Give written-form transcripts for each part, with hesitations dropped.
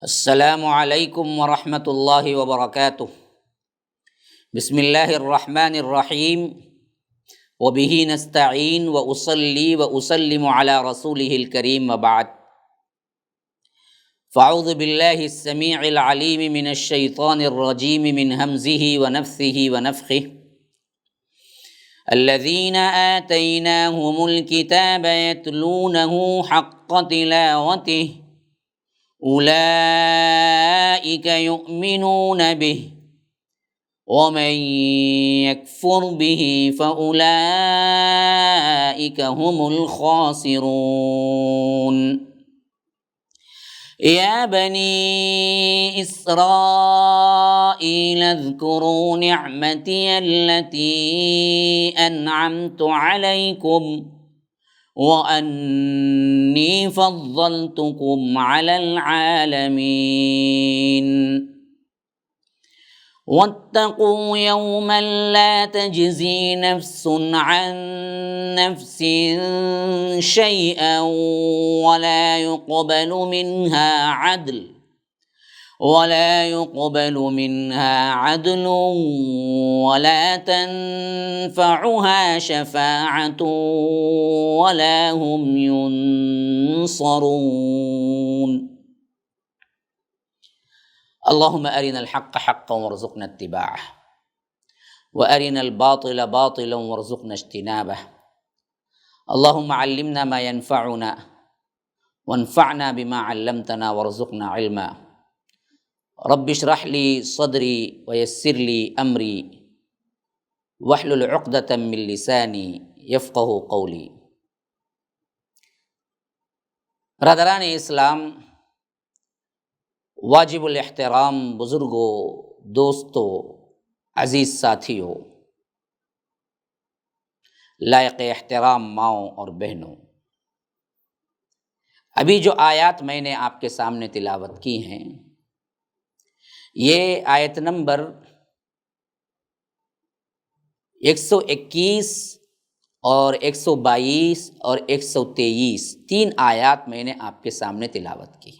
السلام علیکم ورحمۃ اللہ وبرکاتہ۔ بسم اللہ الرحمن الرحیم، وبہ نستعین واصلی واسلم علی رسولہ الکریم وبعد۔ فاعوذ باللہ السمیع العلیم من الشیطان الرجیم من ہمزہ ونفثہ ونفخہ۔ الذین آتیناہم الکتاب یتلونہ حق تلاوتہ اولئک یؤمنون بہ ومن یکفر بہ فاولئک هم الخاسرون۔ یا بنی اسرائیل اذکروا نعمتی التی انعمت علیکم وَأَنِّي فَضَّلْتُكُمْ عَلَى الْعَالَمِينَ۔ وَاتَّقُوا يَوْمًا لَا تَجْزِي نَفْسٌ عَن نَفْسٍ شَيْئًا وَلَا يُقْبَلُ مِنْهَا عَدْلٌ وَلَا تَنفَعُهَا شَفَاعَةٌ وَلَا هُمْ يُنصَرُونَ۔ اللهم أرنا الحق حقا وارزقنا اتباعه وأرنا الباطل باطلا وارزقنا اجتنابه۔ اللهم علمنا ما ينفعنا وانفعنا بما علمتنا وارزقنا علما۔ رب اشرح لي صدری ویسر لی امری واحلل عقدۃ من لسانی یفقہوا قولی۔ برادران اسلام، واجب الاحترام بزرگوں، دوستوں، عزیز ساتھیوں، لائق احترام ماؤں اور بہنوں، ابھی جو آیات میں نے آپ کے سامنے تلاوت کی ہیں، یہ آیت نمبر 121 اور 122 اور 123، تین آیات میں نے آپ کے سامنے تلاوت کی۔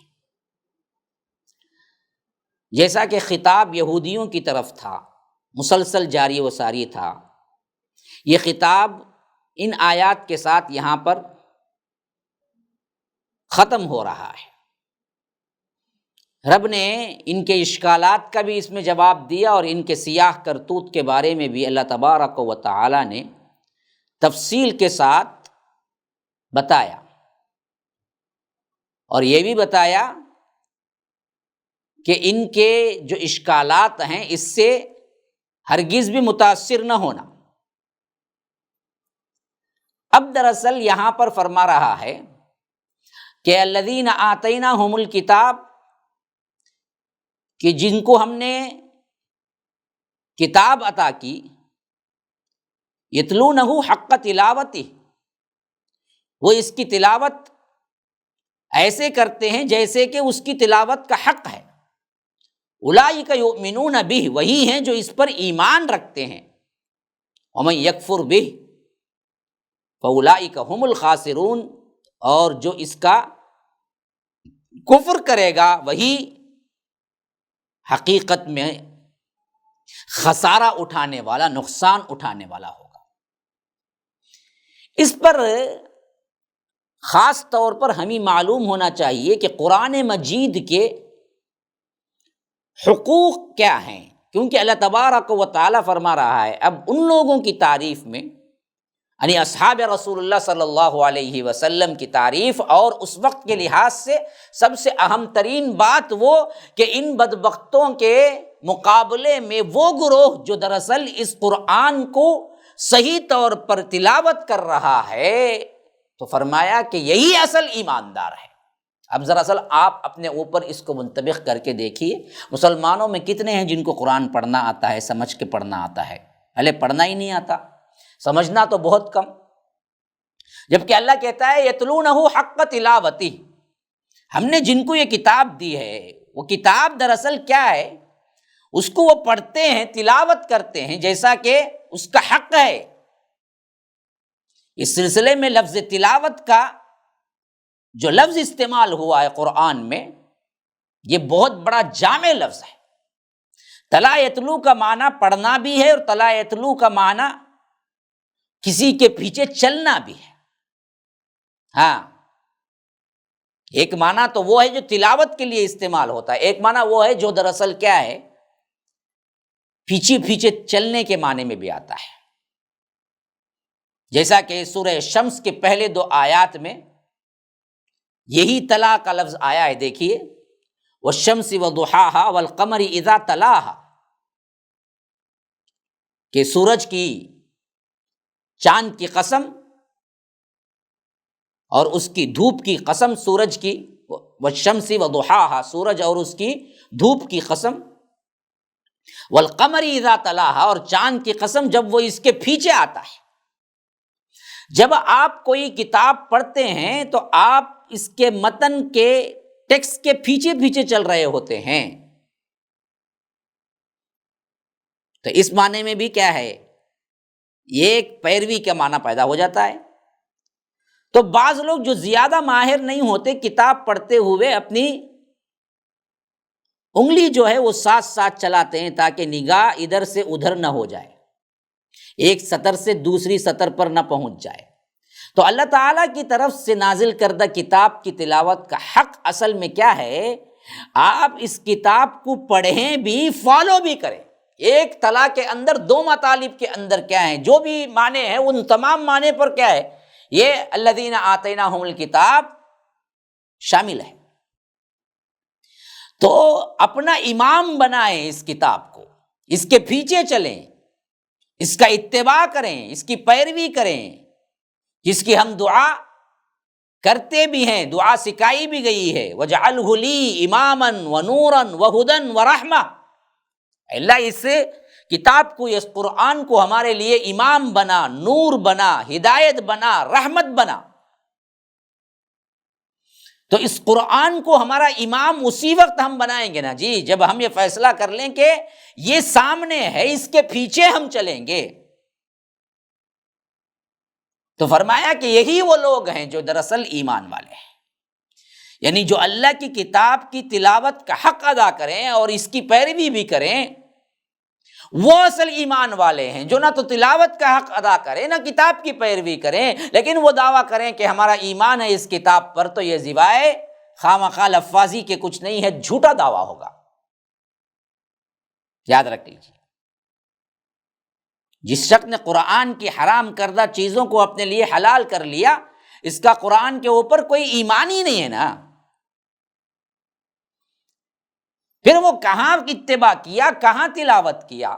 جیسا کہ خطاب یہودیوں کی طرف تھا، مسلسل جاری و ساری تھا، یہ خطاب ان آیات کے ساتھ یہاں پر ختم ہو رہا ہے۔ رب نے ان کے اشکالات کا بھی اس میں جواب دیا اور ان کے سیاہ کرتوت کے بارے میں بھی اللہ تبارک و تعالی نے تفصیل کے ساتھ بتایا، اور یہ بھی بتایا کہ ان کے جو اشکالات ہیں اس سے ہرگز بھی متاثر نہ ہونا۔ اب دراصل یہاں پر فرما رہا ہے کہ الذین آتیناہم الکتاب، کہ جن کو ہم نے کتاب عطا کی، یتلونہ حق تلاوتہ، وہ اس کی تلاوت ایسے کرتے ہیں جیسے کہ اس کی تلاوت کا حق ہے۔ اولئک یؤمنون بہ، وہی ہیں جو اس پر ایمان رکھتے ہیں۔ ومن یکفر بہ فاولئک هم الخاسرون، اور جو اس کا کفر کرے گا وہی حقیقت میں خسارہ اٹھانے والا، نقصان اٹھانے والا ہوگا۔ اس پر خاص طور پر ہمیں معلوم ہونا چاہیے کہ قرآن مجید کے حقوق کیا ہیں، کیونکہ اللہ تبارک و تعالی فرما رہا ہے اب ان لوگوں کی تعریف میں، یعنی اصحاب رسول اللہ صلی اللہ علیہ وسلم کی تعریف، اور اس وقت کے لحاظ سے سب سے اہم ترین بات وہ کہ ان بدبختوں کے مقابلے میں وہ گروہ جو دراصل اس قرآن کو صحیح طور پر تلاوت کر رہا ہے، تو فرمایا کہ یہی اصل ایماندار ہے۔ اب دراصل آپ اپنے اوپر اس کو منطبق کر کے دیکھیے، مسلمانوں میں کتنے ہیں جن کو قرآن پڑھنا آتا ہے، سمجھ کے پڑھنا آتا ہے؟ پہلے پڑھنا ہی نہیں آتا، سمجھنا تو بہت کم۔ جبکہ اللہ کہتا ہے یتلونہ حق تلاوتہ، ہم نے جن کو یہ کتاب دی ہے، وہ کتاب دراصل کیا ہے؟ اس کو وہ پڑھتے ہیں، تلاوت کرتے ہیں جیسا کہ اس کا حق ہے۔ اس سلسلے میں لفظ تلاوت کا جو لفظ استعمال ہوا ہے قرآن میں، یہ بہت بڑا جامع لفظ ہے۔ تلا یتلو کا معنی پڑھنا بھی ہے، اور تلا یتلو کا معنی کسی کے پیچھے چلنا بھی ہے۔ ہاں، ایک معنی تو وہ ہے جو تلاوت کے لیے استعمال ہوتا ہے، ایک معنی وہ ہے جو دراصل کیا ہے، پیچھے پیچھے چلنے کے معنی میں بھی آتا ہے۔ جیسا کہ سورہ شمس کے پہلے 2 آیات میں یہی تلا کا لفظ آیا ہے، دیکھیے، والشمس وضحاها والقمر اذا تلاها، کہ سورج کی، چاند کی قسم اور اس کی دھوپ کی قسم، سورج کی، والشمس وضحاها، سورج اور اس کی دھوپ کی قسم، والقمر اذا تلاها، اور چاند کی قسم جب وہ اس کے پیچھے آتا ہے۔ جب آپ کوئی کتاب پڑھتے ہیں تو آپ اس کے متن کے ٹیکسٹ کے پیچھے پیچھے چل رہے ہوتے ہیں، تو اس معنی میں بھی کیا ہے، یہ ایک پیروی کا معنی پیدا ہو جاتا ہے۔ تو بعض لوگ جو زیادہ ماہر نہیں ہوتے، کتاب پڑھتے ہوئے اپنی انگلی جو ہے وہ ساتھ ساتھ چلاتے ہیں تاکہ نگاہ ادھر سے ادھر نہ ہو جائے، ایک سطر سے دوسری سطر پر نہ پہنچ جائے۔ تو اللہ تعالیٰ کی طرف سے نازل کردہ کتاب کی تلاوت کا حق اصل میں کیا ہے، آپ اس کتاب کو پڑھیں بھی، فالو بھی کریں۔ ایک تلا کے اندر 2 مطالب کے اندر کیا ہے، جو بھی معنی ہے ان تمام معنی پر کیا ہے، یہ الذین آتیناہم الکتاب شامل ہے۔ تو اپنا امام بنائیں اس کتاب کو، اس کے پیچھے چلیں، اس کا اتباع کریں، اس کی پیروی کریں، جس کی ہم دعا کرتے بھی ہیں، دعا سکھائی بھی گئی ہے، وَجَعَلْهُ لِي إِمَامًا وَنُورًا وَهُدًى وَرَحْمَةً، اللہ اس کتاب کو، اس قرآن کو ہمارے لیے امام بنا، نور بنا، ہدایت بنا، رحمت بنا۔ تو اس قرآن کو ہمارا امام اسی وقت ہم بنائیں گے نا جی، جب ہم یہ فیصلہ کر لیں کہ یہ سامنے ہے، اس کے پیچھے ہم چلیں گے۔ تو فرمایا کہ یہی وہ لوگ ہیں جو دراصل ایمان والے ہیں، یعنی جو اللہ کی کتاب کی تلاوت کا حق ادا کریں اور اس کی پیروی بھی کریں، وہ اصل ایمان والے ہیں۔ جو نہ تو تلاوت کا حق ادا کریں، نہ کتاب کی پیروی کریں، لیکن وہ دعویٰ کریں کہ ہمارا ایمان ہے اس کتاب پر، تو یہ زوائے خامخواہ لفاظی کے کچھ نہیں ہے، جھوٹا دعویٰ ہوگا۔ یاد رکھ لیجیے، جس شخص نے قرآن کی حرام کردہ چیزوں کو اپنے لیے حلال کر لیا، اس کا قرآن کے اوپر کوئی ایمان ہی نہیں ہے نا۔ پھر وہ کہاں اتباع کیا، کہاں تلاوت کیا؟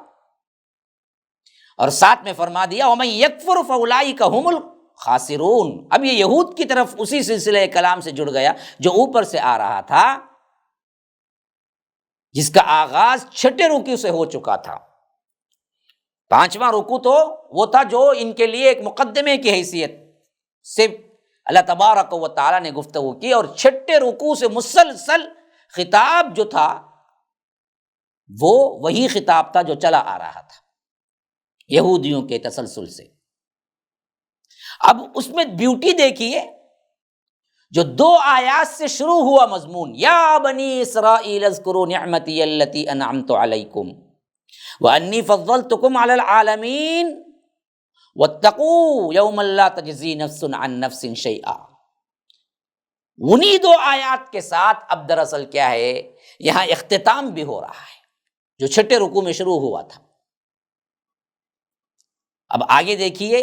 اور ساتھ میں فرما دیا وَمَن يَكْفُرْ فَأُولَٰئِكَ هُمُ الْخَاسِرُونَ۔ اب یہ یہود کی طرف اسی سلسلہ کلام سے جڑ گیا جو اوپر سے آ رہا تھا، جس کا آغاز 6 رکوع سے ہو چکا تھا۔ 5واں رکوع تو وہ تھا جو ان کے لیے ایک مقدمے کی حیثیت سے اللہ تبارک و تعالیٰ نے گفتگو کی، اور 6 رکوع سے مسلسل خطاب جو تھا وہ وہی خطاب تھا جو چلا آ رہا تھا یہودیوں کے تسلسل سے۔ اب اس میں بیوٹی دیکھیے، جو 2 آیات سے شروع ہوا مضمون، یا بنی اسرائیل اذکروا نعمتی التی انعمت علیکم وانی فضلتکم علی العالمین واتقوا یوما لا تجزی نفس عن نفس شیئا، انہی 2 آیات کے ساتھ اب دراصل کیا ہے، یہاں اختتام بھی ہو رہا ہے جو 6 رکوع میں شروع ہوا تھا۔ اب آگے دیکھیے،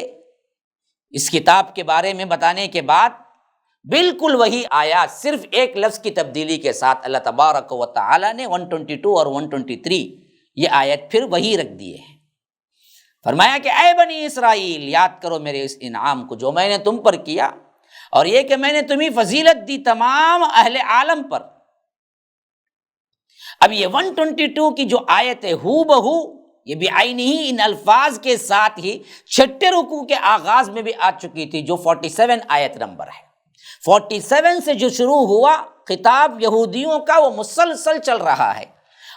اس کتاب کے بارے میں بتانے کے بعد بالکل وہی آیات، صرف ایک لفظ کی تبدیلی کے ساتھ اللہ تبارک و تعالیٰ نے 122 اور 123 یہ آیت پھر وہی رکھ دیے ہیں۔ فرمایا کہ اے بنی اسرائیل، یاد کرو میرے اس انعام کو جو میں نے تم پر کیا، اور یہ کہ میں نے تمہیں فضیلت دی تمام اہل عالم پر۔ اب یہ 122 کی جو آیت ہے ہو بہو، یہ بھی آئینی ہی ان الفاظ کے ساتھ ہی 6 رکوع کے آغاز میں بھی آ چکی تھی، جو 47 آیت نمبر ہے۔ 47 سے جو شروع ہوا خطاب یہودیوں کا، وہ مسلسل چل رہا ہے،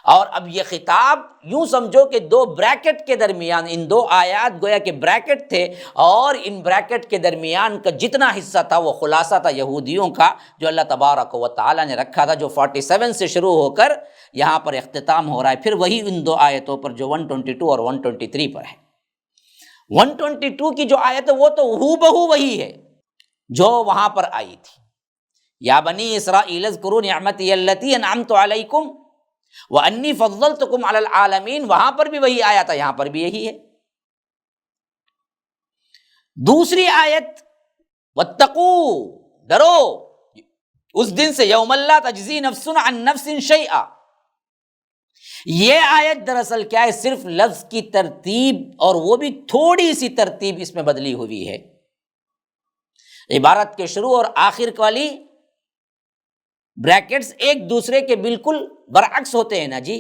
اور اب یہ خطاب یوں سمجھو کہ دو بریکٹ کے درمیان، ان دو آیات گویا کہ بریکٹ تھے، اور ان بریکٹ کے درمیان کا جتنا حصہ تھا وہ خلاصہ تھا یہودیوں کا، جو اللہ تبارک و تعالیٰ نے رکھا تھا، جو 47 سے شروع ہو کر یہاں پر اختتام ہو رہا ہے۔ پھر وہی ان دو آیتوں پر جو 122 اور 123 پر ہے۔ 122 کی جو آیت ہے وہ تو ہو بہو وہی ہے جو وہاں پر آئی تھی، یا بنی اسرائیل اذکروا نعمتی التی انعمت علیکم وانی فضلتکم علی العالمین، وہاں پر بھی وہی آیا تھا، یہاں پر بھی یہی ہے۔ دوسری آیت واتقوا، ڈرو اس دن سے، یوم لا تجزی نفس عن نفس شیئا۔ یہ آیت دراصل کیا ہے، صرف لفظ کی ترتیب، اور وہ بھی تھوڑی سی ترتیب اس میں بدلی ہوئی ہے۔ عبارت کے شروع اور آخر والی بریکٹس ایک دوسرے کے بالکل برعکس ہوتے ہیں نا جی،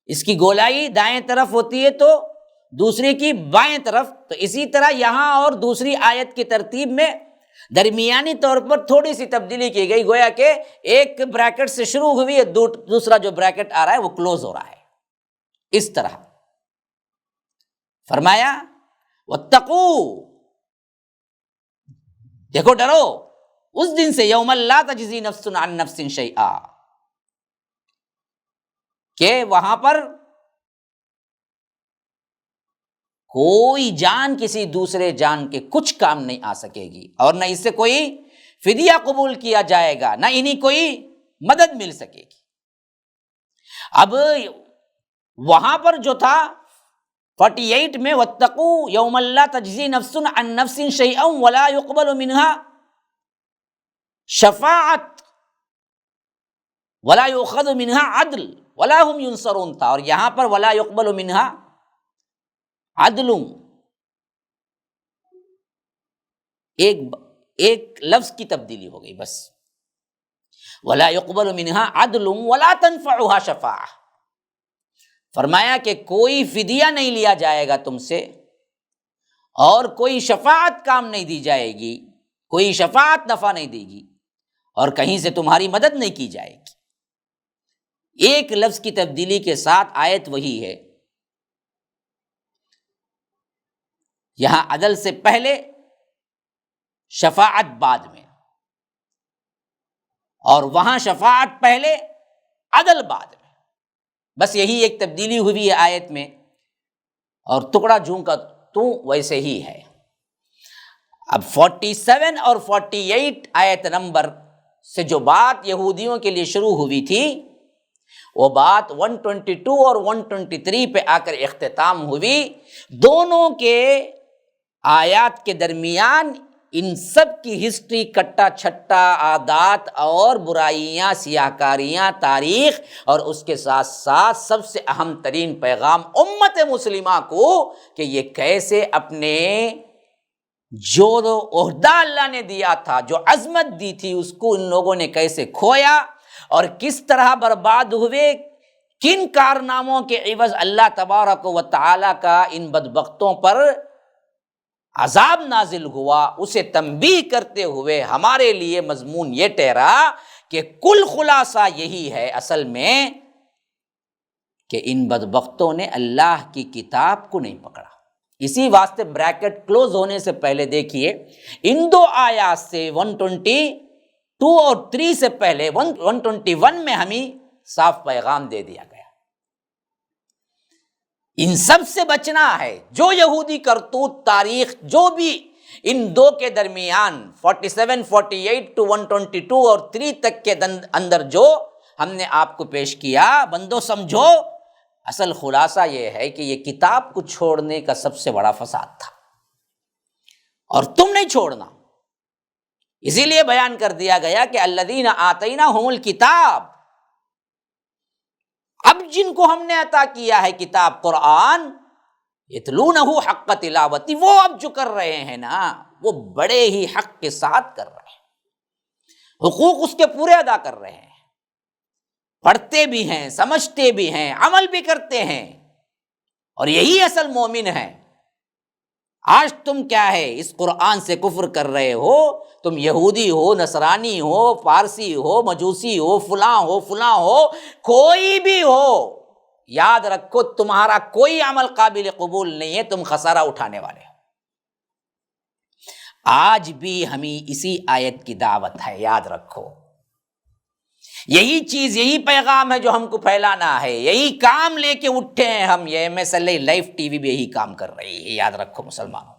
اس کی گولائی دائیں طرف ہوتی ہے تو دوسری کی بائیں طرف، تو اسی طرح یہاں اور دوسری آیت کی ترتیب میں درمیانی طور پر تھوڑی سی تبدیلی کی گئی، گویا کہ ایک بریکٹ سے شروع ہوئی ہے، دوسرا جو بریکٹ آ رہا ہے وہ کلوز ہو رہا ہے۔ اس طرح فرمایا واتقوا، دیکھو ڈرو اس دن سے، یوم لا تجزی نفس عن نفس شیئا، کہ وہاں پر کوئی جان کسی دوسرے جان کے کچھ کام نہیں آ سکے گی، اور نہ اس سے کوئی فدیہ قبول کیا جائے گا، نہ انہیں کوئی مدد مل سکے گی۔ اب وہاں پر جو تھا 48 میں واتقوا یوم لا تجزی نفس عن نفس شیئا ولا يقبل منها شفاعت ولا يؤخذ منها عدل ولا هم ينصرون تھا، اور یہاں پر ولا يقبل منها عدل، ایک لفظ کی تبدیلی ہو گئی بس، ولا يقبل منها عدل ولا تنفعها شفاعہ۔ فرمایا کہ کوئی فدیہ نہیں لیا جائے گا تم سے، اور کوئی شفاعت کام نہیں دی جائے گی، کوئی شفاعت نفع نہیں دے گی، اور کہیں سے تمہاری مدد نہیں کی جائے گی۔ ایک لفظ کی تبدیلی کے ساتھ آیت وہی ہے۔ یہاں عدل سے پہلے، شفاعت بعد میں، اور وہاں شفاعت پہلے، عدل بعد میں، بس یہی ایک تبدیلی ہوئی ہے آیت میں، اور ٹکڑا جوں کا تو ویسے ہی ہے۔ اب 47 اور 48 آیت نمبر سے جو بات یہودیوں کے لیے شروع ہوئی تھی، وہ بات 122 اور 123 پہ آ کر اختتام ہوئی۔ دونوں کے آیات کے درمیان ان سب کی ہسٹری، کٹا چھٹا، عادات اور برائیاں، سیاہکاریاں، تاریخ، اور اس کے ساتھ ساتھ سب سے اہم ترین پیغام امت مسلمہ کو کہ یہ کیسے اپنے جو عہدہ اللہ نے دیا تھا، جو عظمت دی تھی، اس کو ان لوگوں نے کیسے کھویا، اور کس طرح برباد ہوئے، کن کارناموں کے عوض اللہ تبارک و تعالی کا ان بدبختوں پر عذاب نازل ہوا، اسے تنبیہ کرتے ہوئے ہمارے لیے مضمون یہ ٹھہرا کہ کل خلاصہ یہی ہے اصل میں کہ ان بدبختوں نے اللہ کی کتاب کو نہیں پکڑا۔ اسی واسطے بریکٹ کلوز ہونے سے پہلے دیکھیے، ان دو آیات سے 122 اور 3 سے پہلے 121 میں ہمیں صاف پیغام دے دیا گیا۔ ان سب سے بچنا ہے، جو یہودی کرتوت، تاریخ، جو بھی ان دو کے درمیان 47 48 to 122 اور 3 تک کے اندر جو ہم نے آپ کو پیش کیا، بندو سمجھو اصل خلاصہ یہ ہے کہ یہ کتاب کو چھوڑنے کا سب سے بڑا فساد تھا، اور تم نہیں چھوڑنا۔ اسی لیے بیان کر دیا گیا کہ الذین آتیناہم الکتاب، اب جن کو ہم نے عطا کیا ہے کتاب قرآن، یتلونہ حق تلاوتی، وہ اب جو کر رہے ہیں نا، وہ بڑے ہی حق کے ساتھ کر رہے ہیں، حقوق اس کے پورے ادا کر رہے ہیں، پڑھتے بھی ہیں، سمجھتے بھی ہیں، عمل بھی کرتے ہیں، اور یہی اصل مومن ہے۔ آج تم کیا ہے، اس قرآن سے کفر کر رہے ہو، تم یہودی ہو، نصرانی ہو، پارسی ہو، مجوسی ہو، فلاں ہو، کوئی بھی ہو، یاد رکھو تمہارا کوئی عمل قابل قبول نہیں ہے، تم خسارہ اٹھانے والے ہو۔ آج بھی ہمیں اسی آیت کی دعوت ہے، یاد رکھو، یہی چیز، یہی پیغام ہے جو ہم کو پھیلانا ہے، یہی کام لے کے اٹھے ہیں ہم۔ یہ مسئلہ لائف ٹی وی بھی یہی کام کر رہی ہے، یاد رکھو مسلمانوں۔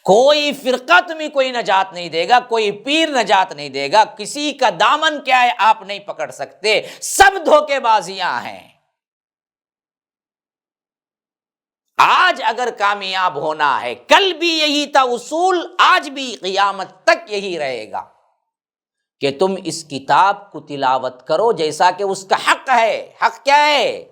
کوئی فرقہ تمہیں کوئی نجات نہیں دے گا، کوئی پیر نجات نہیں دے گا، کسی کا دامن کیا ہے آپ نہیں پکڑ سکتے، سب دھوکے بازیاں ہیں۔ آج اگر کامیاب ہونا ہے، کل بھی یہی تھا اصول، آج بھی قیامت تک یہی رہے گا کہ تم اس کتاب کو تلاوت کرو جیسا کہ اس کا حق ہے۔ حق کیا ہے؟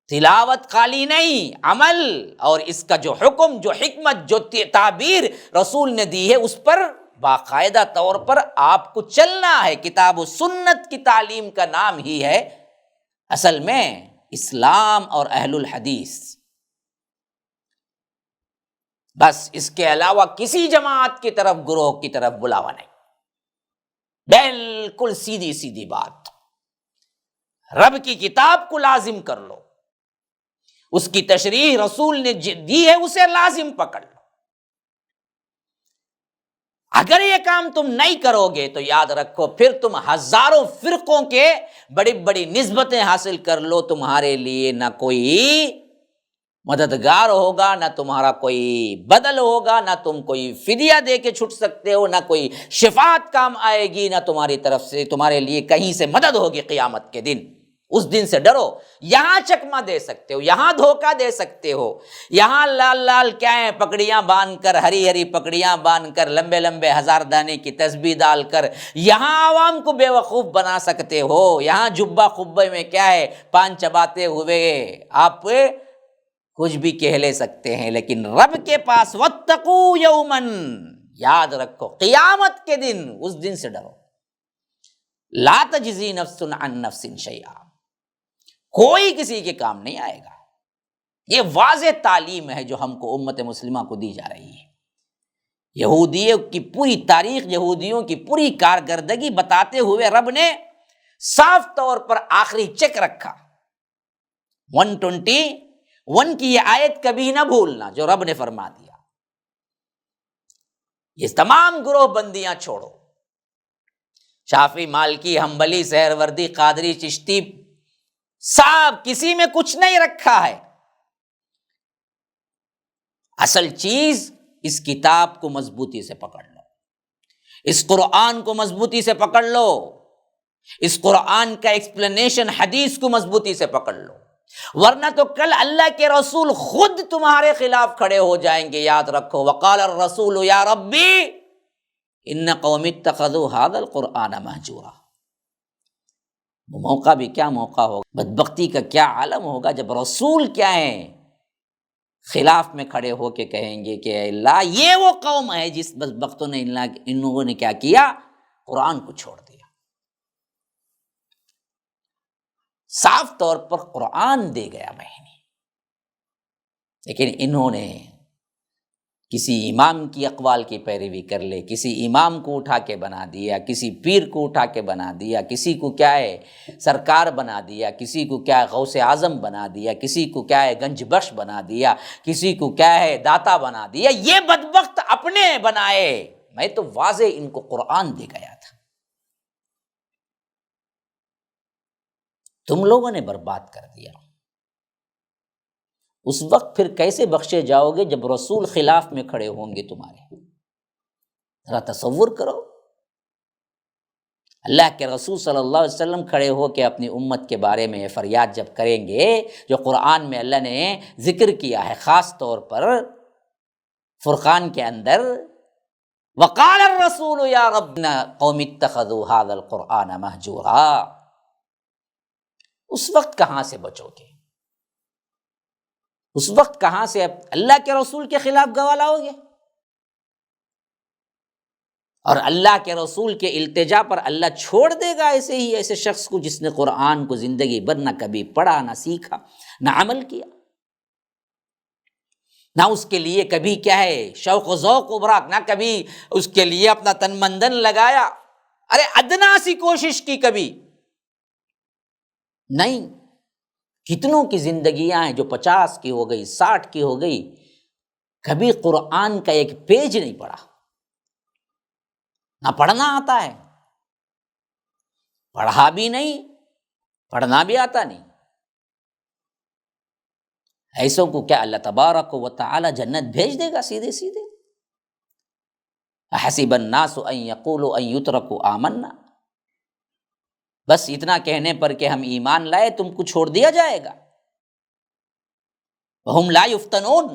تلاوت خالی نہیں، عمل، اور اس کا جو حکم، جو حکمت، جو تعبیر رسول نے دی ہے اس پر باقاعدہ طور پر آپ کو چلنا ہے۔ کتاب و سنت کی تعلیم کا نام ہی ہے اصل میں اسلام اور اہل الحدیث۔ بس اس کے علاوہ کسی جماعت کی طرف، گروہ کی طرف بلاوا نہیں، بالکل سیدھی سیدھی بات۔ رب کی کتاب کو لازم کر لو، اس کی تشریح رسول نے دی ہے اسے لازم پکڑ لو۔ اگر یہ کام تم نہیں کرو گے تو یاد رکھو پھر تم ہزاروں فرقوں کے بڑی بڑی نسبتیں حاصل کر لو، تمہارے لیے نہ کوئی مددگار ہوگا، نہ تمہارا کوئی بدل ہوگا، نہ تم کوئی فدیہ دے کے چھٹ سکتے ہو، نہ کوئی شفاعت کام آئے گی، نہ تمہاری طرف سے تمہارے لیے کہیں سے مدد ہوگی قیامت کے دن۔ اس دن سے ڈرو۔ یہاں چکمہ دے سکتے ہو، یہاں دھوکہ دے سکتے ہو، یہاں لال لال کیا ہیں پکڑیاں باندھ کر، ہری ہری پکڑیاں باندھ کر، لمبے لمبے ہزار دانے کی تسبیح ڈال کر یہاں عوام کو بے وقوف بنا سکتے ہو، یہاں جبہ خبے میں کیا ہے پان چباتے ہوئے آپ کچھ بھی کہہ لے سکتے ہیں، لیکن رب کے پاس واتقوا یوما، یاد رکھو قیامت کے دن، اس دن سے ڈرو۔ لا تجزی نفس عن نفس شیئا، کوئی کسی کے کام نہیں آئے گا۔ یہ واضح تعلیم ہے جو ہم کو امت مسلمہ کو دی جا رہی ہے۔ یہودیوں کی پوری تاریخ، یہودیوں کی پوری کارکردگی بتاتے ہوئے رب نے صاف طور پر آخری چیک رکھا۔ 121 کی یہ آیت کبھی نہ بھولنا جو رب نے فرما دیا، یہ تمام گروہ بندیاں چھوڑو، شافعی، مالکی، حنبلی، سہروردی، قادری، چشتی، سب کسی میں کچھ نہیں رکھا ہے۔ اصل چیز اس کتاب کو مضبوطی سے پکڑ لو، اس قرآن کو مضبوطی سے پکڑ لو، اس قرآن کا ایکسپلینیشن حدیث کو مضبوطی سے پکڑ لو، ورنہ تو کل اللہ کے رسول خود تمہارے خلاف کھڑے ہو جائیں گے۔ یاد رکھو وقال الرسول یا ربی ان قوم اتخذوا هذا القرآن مہجورا۔ وہ موقع بھی کیا موقع ہوگا، بدبختی کا کیا عالم ہوگا جب رسول کیا ہیں خلاف میں کھڑے ہو کے کہیں گے کہ اے اللہ یہ وہ قوم ہے جس بدبختوں نے ان لوگوں نے کیا کیا، قرآن کو چھوڑ دیا۔ صاف طور پر قرآن دے گیا مہینے، لیکن انہوں نے کسی امام کی اقوال کی پیروی کر لے، کسی امام کو اٹھا کے بنا دیا، کسی پیر کو اٹھا کے بنا دیا، کسی کو کیا ہے سرکار بنا دیا، کسی کو کیا ہے غوث اعظم بنا دیا، کسی کو کیا ہے گنج بخش بنا دیا، کسی کو کیا ہے داتا بنا دیا۔ یہ بدبخت اپنے بنائے، میں تو واضح ان کو قرآن دے گیا تھا، تم لوگوں نے برباد کر دیا۔ اس وقت پھر کیسے بخشے جاؤ گے جب رسول خلاف میں کھڑے ہوں گے تمہارے؟ ذرا تصور کرو، اللہ کے رسول صلی اللہ علیہ وسلم کھڑے ہو کے اپنی امت کے بارے میں یہ فریاد جب کریں گے جو قرآن میں اللہ نے ذکر کیا ہے، خاص طور پر فرقان کے اندر، وقال الرسول یا ربنا قوم اتخذوا هذا القرآن مہجورا، اس وقت کہاں سے بچو گے؟ اس وقت کہاں سے اللہ کے رسول کے خلاف گواہ لاؤ گے؟ اور اللہ کے رسول کے التجا پر اللہ چھوڑ دے گا ایسے ہی ایسے شخص کو جس نے قرآن کو زندگی بھر نہ کبھی پڑھا، نہ سیکھا، نہ عمل کیا، نہ اس کے لیے کبھی کیا ہے شوق و ذوق ابھرا، نہ کبھی اس کے لیے اپنا تن من دھن لگایا، ارے ادنا سی کوشش کی کبھی، نہیں، کتنوں کی زندگیاں ہیں جو 50 کی ہو گئی، 60 کی ہو گئی، کبھی قرآن کا ایک پیج نہیں پڑھا، نہ پڑھنا آتا ہے، پڑھا بھی نہیں، پڑھنا بھی آتا نہیں۔ ایسوں کو کیا اللہ تبارک و تعالی جنت بھیج دے گا سیدھے سیدھے؟ احسب الناس ان یقولوا ان یترکوا آمنا، بس اتنا کہنے پر کہ ہم ایمان لائے تم کو چھوڑ دیا جائے گا؟ وہم لا یفتنون،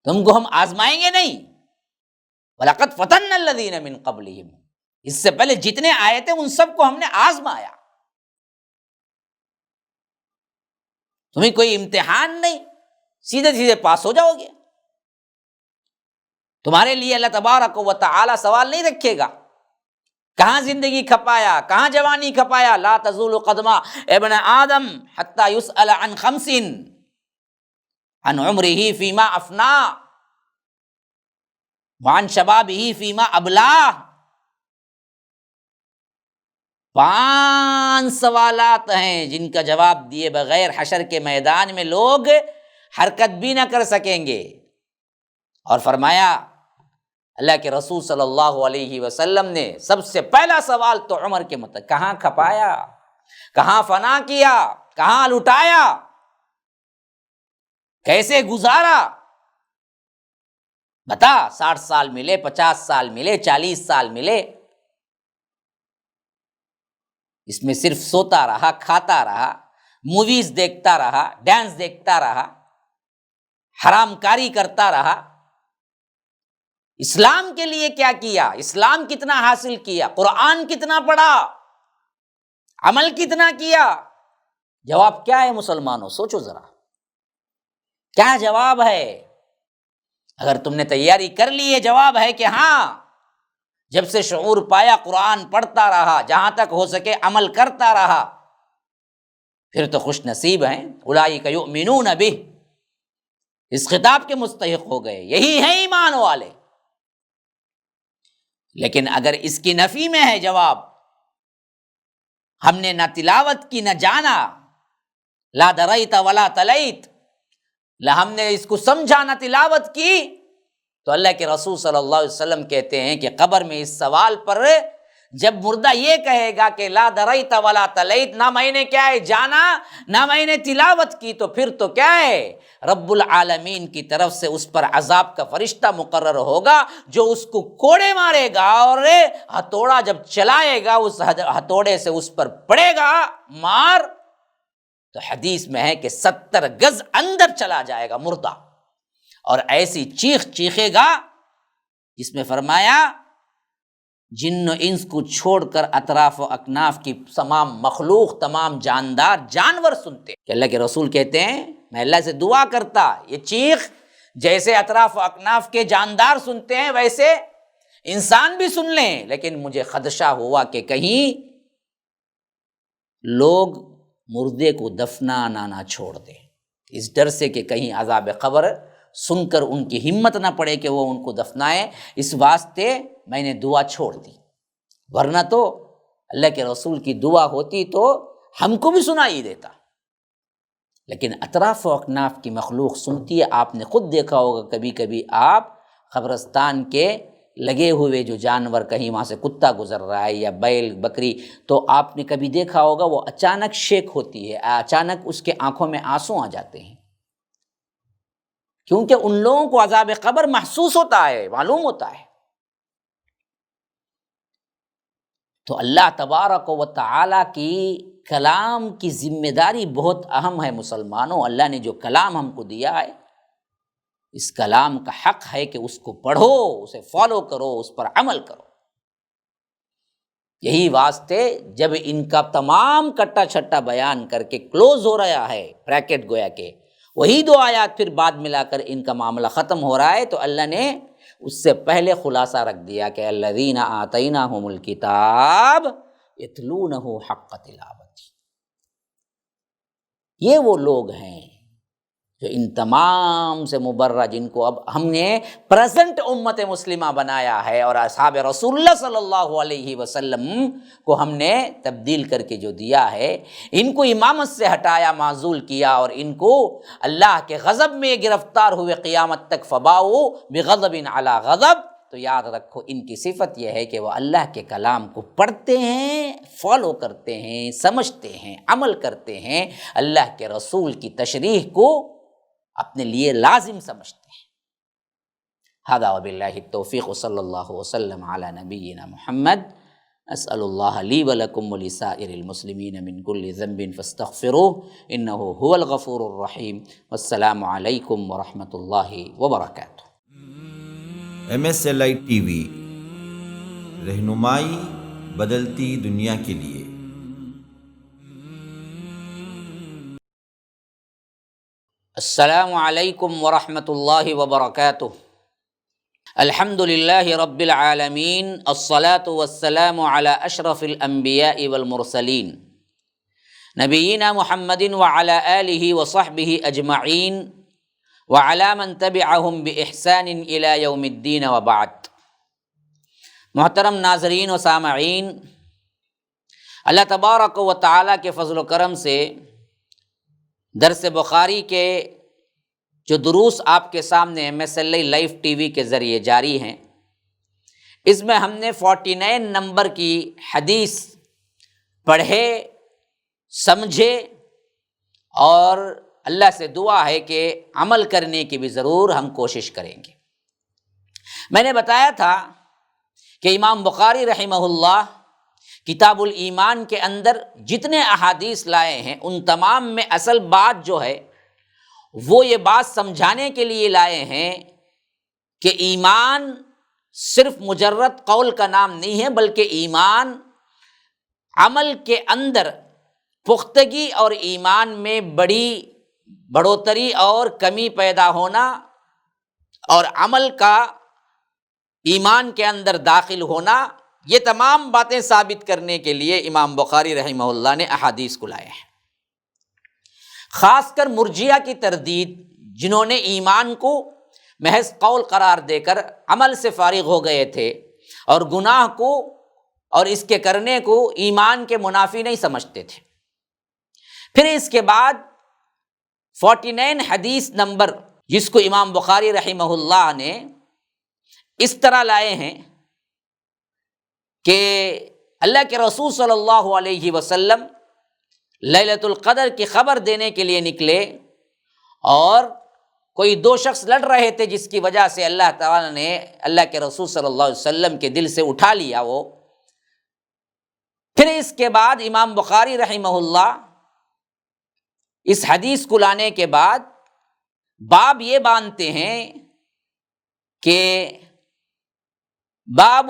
تم کو ہم آزمائیں گے نہیں۔ وَلَقَدْ فَتَنَّا الَّذِينَ مِن قَبْلِهِمْ، اس سے پہلے جتنے آئے تھے ان سب کو ہم نے آزمایا۔ تمہیں کوئی امتحان نہیں، سیدھے سیدھے پاس ہو جاؤ گے۔ تمہارے لیے اللہ تبارک و تعالی سوال نہیں رکھے گا کہاں زندگی کھپایا، کہاں جوانی کھپایا۔ لا تزول قدم ابن آدم حتی یسأل عن 50 عن عمرہ فیما افنا وعن شبابہ فیما ابلاہ۔ 5 سوالات ہیں جن کا جواب دیے بغیر حشر کے میدان میں لوگ حرکت بھی نہ کر سکیں گے۔ اور فرمایا اللہ کے رسول صلی اللہ علیہ وسلم نے سب سے پہلا سوال تو عمر کے متعلق، کہاں کھپایا، کہاں فنا کیا، کہاں لٹایا، کیسے گزارا؟ بتا، 60 سال ملے، 50 سال ملے، 40 سال ملے، اس میں صرف سوتا رہا، کھاتا رہا، موویز دیکھتا رہا، ڈانس دیکھتا رہا، حرام کاری کرتا رہا۔ اسلام کے لیے کیا کیا؟ اسلام کتنا حاصل کیا؟ قرآن کتنا پڑھا؟ عمل کتنا کیا؟ جواب کیا ہے مسلمانوں؟ سوچو ذرا، کیا جواب ہے؟ اگر تم نے تیاری کر لی ہے، جواب ہے کہ ہاں، جب سے شعور پایا قرآن پڑھتا رہا، جہاں تک ہو سکے عمل کرتا رہا، پھر تو خوش نصیب ہیں۔ اولئک یؤمنون بہ، اس خطاب کے مستحق ہو گئے، یہی ہیں ایمان والے۔ لیکن اگر اس کی نفی میں ہے جواب، ہم نے نہ تلاوت کی نہ جانا، لا دریت ولا تلیت، ہم نے اس کو سمجھا نہ تلاوت کی، تو اللہ کے رسول صلی اللہ علیہ وسلم کہتے ہیں کہ قبر میں اس سوال پر جب مردہ یہ کہے گا کہ لا دریت ولا تلیت، نہ میں نے کیا ہے جانا، نہ میں نے تلاوت کی، تو پھر تو کیا ہے، رب العالمین کی طرف سے اس پر عذاب کا فرشتہ مقرر ہوگا جو اس کو کوڑے مارے گا، اور ہتھوڑا جب چلائے گا اس ہتھوڑے سے اس پر پڑے گا مار، تو حدیث میں ہے کہ 70 گز اندر چلا جائے گا مردہ، اور ایسی چیخ چیخے گا جس میں فرمایا جن و انس کو چھوڑ کر اطراف و اکناف کی تمام مخلوق، تمام جاندار جانور سنتے کہ اللہ کے رسول کہتے ہیں میں اللہ سے دعا کرتا یہ چیخ جیسے اطراف و اکناف کے جاندار سنتے ہیں ویسے انسان بھی سن لیں، لیکن مجھے خدشہ ہوا کہ کہیں لوگ مردے کو دفنانا نہ چھوڑ دیں، اس ڈر سے کہ کہیں عذاب قبر سن کر ان کی ہمت نہ پڑے کہ وہ ان کو دفنائیں، اس واسطے میں نے دعا چھوڑ دی، ورنہ تو اللہ کے رسول کی دعا ہوتی تو ہم کو بھی سنائی دیتا، لیکن اطراف و اکناف کی مخلوق سنتی ہے۔ آپ نے خود دیکھا ہوگا کبھی کبھی آپ قبرستان کے لگے ہوئے جو جانور، کہیں وہاں سے کتا گزر رہا ہے یا بیل بکری، تو آپ نے کبھی دیکھا ہوگا وہ اچانک شیک ہوتی ہے، اچانک اس کے آنکھوں میں آنسو آ جاتے ہیں، کیونکہ ان لوگوں کو عذاب قبر محسوس ہوتا ہے، معلوم ہوتا ہے۔ تو اللہ تبارک و تعالیٰ کی کلام کی ذمہ داری بہت اہم ہے مسلمانوں۔ اللہ نے جو کلام ہم کو دیا ہے، اس کلام کا حق ہے کہ اس کو پڑھو، اسے فالو کرو، اس پر عمل کرو۔ یہی واسطے جب ان کا تمام کٹا چھٹا بیان کر کے کلوز ہو رہا ہے، بریکٹ گویا کہ وہی 2 آیات پھر بعد ملا کر ان کا معاملہ ختم ہو رہا ہے، تو اللہ نے اس سے پہلے خلاصہ رکھ دیا کہ الذین آتیناہم الکتاب یتلونہ حق تلاوتہ، یہ وہ لوگ ہیں جو ان تمام سے مبرہ، جن کو اب ہم نے پریزنٹ امت مسلمہ بنایا ہے، اور اصحاب رسول اللہ صلی اللہ علیہ وسلم کو ہم نے تبدیل کر کے جو دیا ہے، ان کو امامت سے ہٹایا، معزول کیا، اور ان کو اللہ کے غضب میں گرفتار ہوئے قیامت تک، فباؤ بغضب علی غضب۔ تو یاد رکھو ان کی صفت یہ ہے کہ وہ اللہ کے کلام کو پڑھتے ہیں، فالو کرتے ہیں، سمجھتے ہیں، عمل کرتے ہیں، اللہ کے رسول کی تشریح کو اپنے لیے لازم سمجھتے ہیں۔ ھذا وباللہ التوفیق، صلی اللہ وسلم علی نبینا محمد۔ اسأل اللہ لی ولکم ولسائر المسلمین من کل ذنب فاستغفروہ انہ هو الغفور الرحیم۔ والسلام علیکم ورحمۃ اللہ وبرکاتہ۔ MSLI ٹی وی، رہنمائی بدلتی دنیا کے لیے۔ السلام علیکم ورحمۃ اللہ وبرکاتہ۔ الحمد للہ رب العالمین، الصلاۃ والسلام علی اشرف الانبیاء والمرسلین، نبینا محمد وعلی آلہ وصحبہ اجمعین، وعلی من تبعہم بإحسان الی یوم الدین، وبعد۔ محترم ناظرین و سامعین، اللہ تبارک و تعالیٰ کے فضل و کرم سے درس بخاری کے جو دروس آپ کے سامنے MSLI لائیو ٹی وی کے ذریعے جاری ہیں، اس میں ہم نے 49 نمبر کی حدیث پڑھے، سمجھے، اور اللہ سے دعا ہے کہ عمل کرنے کی بھی ضرور ہم کوشش کریں گے۔ میں نے بتایا تھا کہ امام بخاری رحمہ اللہ کتاب الایمان کے اندر جتنے احادیث لائے ہیں، ان تمام میں اصل بات جو ہے وہ یہ بات سمجھانے کے لیے لائے ہیں کہ ایمان صرف مجرد قول کا نام نہیں ہے، بلکہ ایمان عمل کے اندر پختگی اور ایمان میں بڑھوتری اور کمی پیدا ہونا، اور عمل کا ایمان کے اندر داخل ہونا، یہ تمام باتیں ثابت کرنے کے لیے امام بخاری رحمہ اللہ نے احادیث کو لائے ہیں۔ خاص کر مرجئہ کی تردید، جنہوں نے ایمان کو محض قول قرار دے کر عمل سے فارغ ہو گئے تھے، اور گناہ کو اور اس کے کرنے کو ایمان کے منافی نہیں سمجھتے تھے۔ پھر اس کے بعد 49 حدیث نمبر، جس کو امام بخاری رحمہ اللہ نے اس طرح لائے ہیں کہ اللہ کے رسول صلی اللہ علیہ وسلم لیلۃ القدر کی خبر دینے کے لیے نکلے، اور کوئی 2 شخص لڑ رہے تھے، جس کی وجہ سے اللہ تعالیٰ نے اللہ کے رسول صلی اللہ علیہ وسلم کے دل سے اٹھا لیا وہ۔ پھر اس کے بعد امام بخاری رحمہ اللہ اس حدیث کو لانے کے بعد باب یہ باندھتے ہیں کہ باب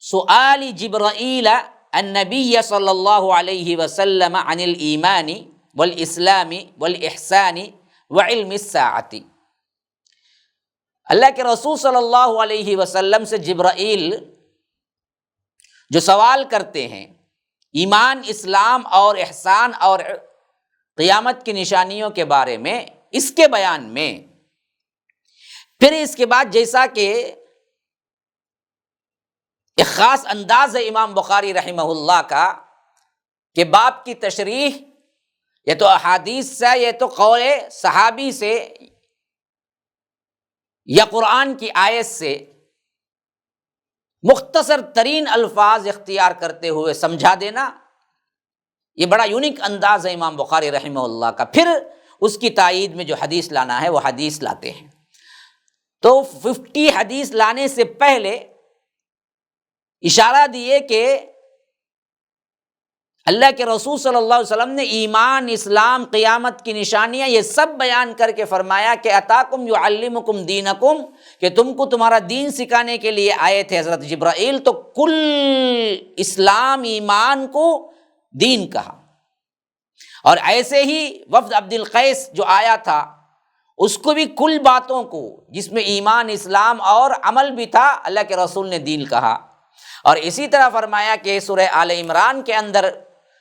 سؤال جبرائیل النبی صلی اللہ علیہ وسلم عن الایمان والاسلام والاحسان وعلم الساعۃ۔ اللہ کے رسول صلی اللہ علیہ وسلم سے جبرائیل جو سوال کرتے ہیں ایمان، اسلام اور احسان اور قیامت کی نشانیوں کے بارے میں، اس کے بیان میں، پھر اس کے بعد جیسا کہ ایک خاص انداز ہے امام بخاری رحمہ اللہ کا کہ باب کی تشریح یا تو احادیث سے، یا تو قول صحابی سے، یا قرآن کی آیت سے مختصر ترین الفاظ اختیار کرتے ہوئے سمجھا دینا، یہ بڑا یونیک انداز ہے امام بخاری رحمہ اللہ کا۔ پھر اس کی تائید میں جو حدیث لانا ہے وہ حدیث لاتے ہیں۔ تو 50 حدیث لانے سے پہلے اشارہ دیے کہ اللہ کے رسول صلی اللہ علیہ وسلم نے ایمان، اسلام، قیامت کی نشانیاں یہ سب بیان کر کے فرمایا کہ اتاکم یعلمکم دینکم، کہ تم کو تمہارا دین سکھانے کے لیے آئے تھے حضرت جبرائیل۔ تو کل اسلام، ایمان کو دین کہا، اور ایسے ہی وفد عبد القیس جو آیا تھا اس کو بھی کل باتوں کو، جس میں ایمان، اسلام اور عمل بھی تھا، اللہ کے رسول نے دین کہا۔ اور اسی طرح فرمایا کہ سورہ آل عمران کے اندر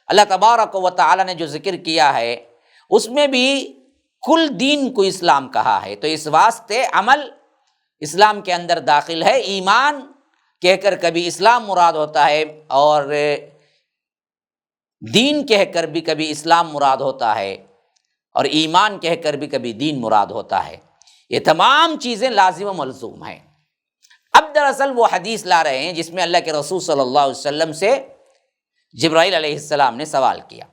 اللہ تبارک و تعالی نے جو ذکر کیا ہے، اس میں بھی کل دین کو اسلام کہا ہے، تو اس واسطے عمل اسلام کے اندر داخل ہے۔ ایمان کہہ کر کبھی اسلام مراد ہوتا ہے، اور دین کہہ کر بھی کبھی اسلام مراد ہوتا ہے، اور ایمان کہہ کر بھی کبھی دین مراد ہوتا ہے۔ یہ تمام چیزیں لازم و ملزوم ہیں۔ اب دراصل وہ حدیث لا رہے ہیں جس میں اللہ کے رسول صلی اللہ علیہ وسلم سے جبرائیل علیہ السلام نے سوال کیا۔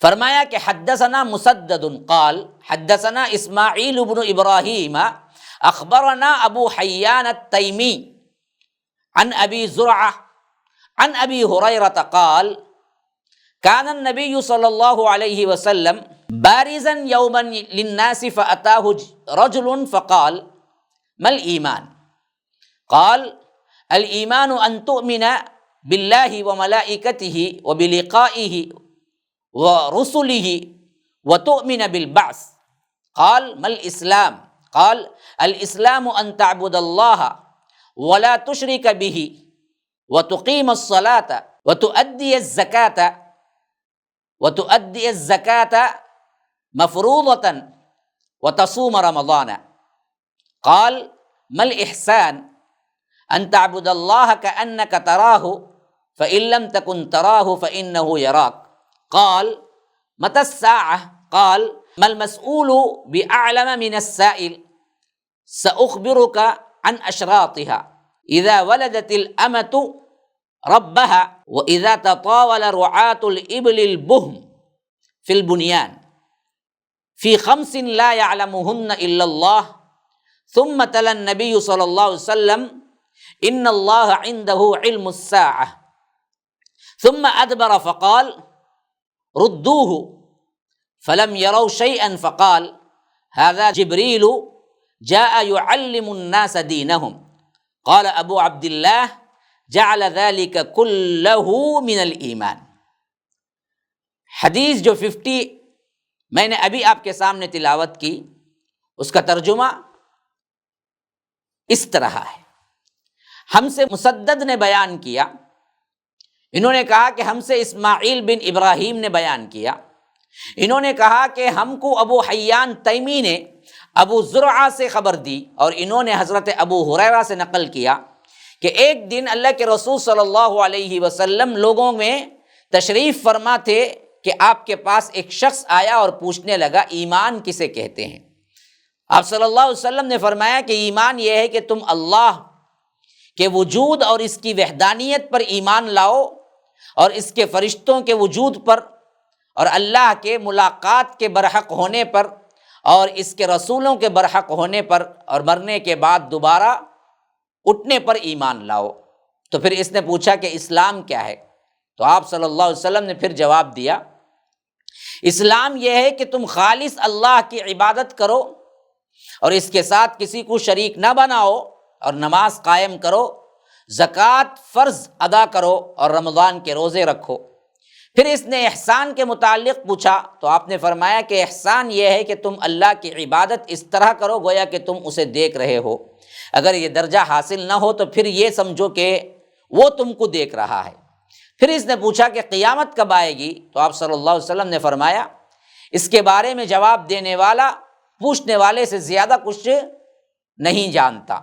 فرمایا کہ حدثنا مسدد قال حدثنا اسماعیل بن ابراہیم اخبرنا ابو حیان التیمی عن ابی زرعہ عن ابی ہریرہ قال كان النبي صلى الله عليه وسلم بارزا يوما للناس فأتاه رجل فقال ما الإيمان؟ قال الإيمان أن تؤمن بالله وملائكته وبلقائه ورسله وتؤمن بالبعث. قال ما الإسلام؟ قال الإسلام أن تعبد الله ولا تشرك به وتقيم الصلاة وتؤدي الزكاة مفروضة وتصوم رمضان. قال ما الإحسان؟ أن تعبد الله كأنك تراه فإن لم تكن تراه فإنه يراك. قال متى الساعة؟ قال ما المسؤول بأعلم من السائل. سأخبرك عن أشراطها إذا ولدت الأمة ربها وإذا تطاول رعاة الإبل البهم في البنيان في 5 لا يعلمهن إلا الله. ثم تلا النبي صلى الله عليه وسلم إن الله عنده علم الساعة. ثم أدبر فقال ردوه فلم يروا شيئا فقال هذا جبريل جاء يعلم الناس دينهم. قال أبو عبد الله جعل ذلك كله من الایمان. حدیث جو 50 میں نے ابھی آپ کے سامنے تلاوت کی، اس کا ترجمہ اس طرح ہے۔ ہم سے مسدد نے بیان کیا، انہوں نے کہا کہ ہم سے اسماعیل بن ابراہیم نے بیان کیا، انہوں نے کہا کہ ہم کو ابو حیان تیمی نے ابو زرعہ سے خبر دی، اور انہوں نے حضرت ابو ہریرہ سے نقل کیا کہ ایک دن اللہ کے رسول صلی اللہ علیہ وسلم لوگوں میں تشریف فرما تھے کہ آپ کے پاس ایک شخص آیا اور پوچھنے لگا ایمان کسے کہتے ہیں؟ آپ صلی اللہ علیہ وسلم نے فرمایا کہ ایمان یہ ہے کہ تم اللہ کے وجود اور اس کی وحدانیت پر ایمان لاؤ، اور اس کے فرشتوں کے وجود پر، اور اللہ کے ملاقات کے برحق ہونے پر، اور اس کے رسولوں کے برحق ہونے پر، اور مرنے کے بعد دوبارہ اٹھنے پر ایمان لاؤ۔ تو پھر اس نے پوچھا کہ اسلام کیا ہے؟ تو آپ صلی اللہ علیہ وسلم نے پھر جواب دیا، اسلام یہ ہے کہ تم خالص اللہ کی عبادت کرو اور اس کے ساتھ کسی کو شریک نہ بناؤ، اور نماز قائم کرو، زکوٰۃ فرض ادا کرو، اور رمضان کے روزے رکھو۔ پھر اس نے احسان کے متعلق پوچھا، تو آپ نے فرمایا کہ احسان یہ ہے کہ تم اللہ کی عبادت اس طرح کرو گویا کہ تم اسے دیکھ رہے ہو۔ اگر یہ درجہ حاصل نہ ہو تو پھر یہ سمجھو کہ وہ تم کو دیکھ رہا ہے۔ پھر اس نے پوچھا کہ قیامت کب آئے گی؟ تو آپ صلی اللہ علیہ وسلم نے فرمایا اس کے بارے میں جواب دینے والا پوچھنے والے سے زیادہ کچھ نہیں جانتا،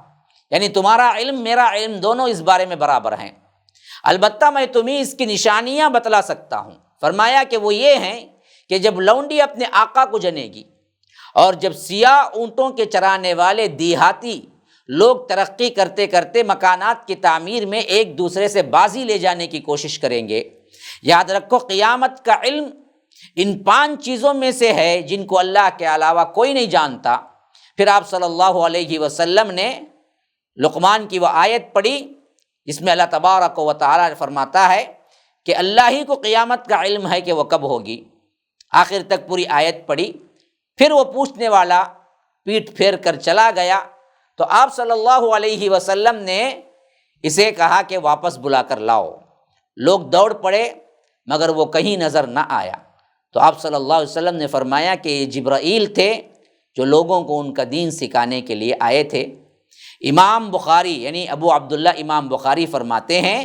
یعنی تمہارا علم میرا علم دونوں اس بارے میں برابر ہیں، البتہ میں تمہیں اس کی نشانیاں بتلا سکتا ہوں۔ فرمایا کہ وہ یہ ہیں کہ جب لونڈی اپنے آقا کو جنے گی، اور جب سیاہ اونٹوں کے چرانے والے دیہاتی لوگ ترقی کرتے کرتے مکانات کی تعمیر میں ایک دوسرے سے بازی لے جانے کی کوشش کریں گے۔ یاد رکھو قیامت کا علم ان 5 چیزوں میں سے ہے جن کو اللہ کے علاوہ کوئی نہیں جانتا۔ پھر آپ صلی اللہ علیہ وسلم نے لقمان کی وہ آیت پڑھی جس میں اللہ تبارک و تعالی فرماتا ہے کہ اللہ ہی کو قیامت کا علم ہے کہ وہ کب ہوگی، آخر تک پوری آیت پڑھی۔ پھر وہ پوچھنے والا پیٹھ پھیر کر چلا گیا، تو آپ صلی اللہ علیہ وسلم نے اسے کہا کہ واپس بلا کر لاؤ۔ لوگ دوڑ پڑے مگر وہ کہیں نظر نہ آیا۔ تو آپ صلی اللہ علیہ وسلم نے فرمایا کہ یہ جبرائیل تھے جو لوگوں کو ان کا دین سکھانے کے لیے آئے تھے۔ امام بخاری یعنی ابو عبداللہ امام بخاری فرماتے ہیں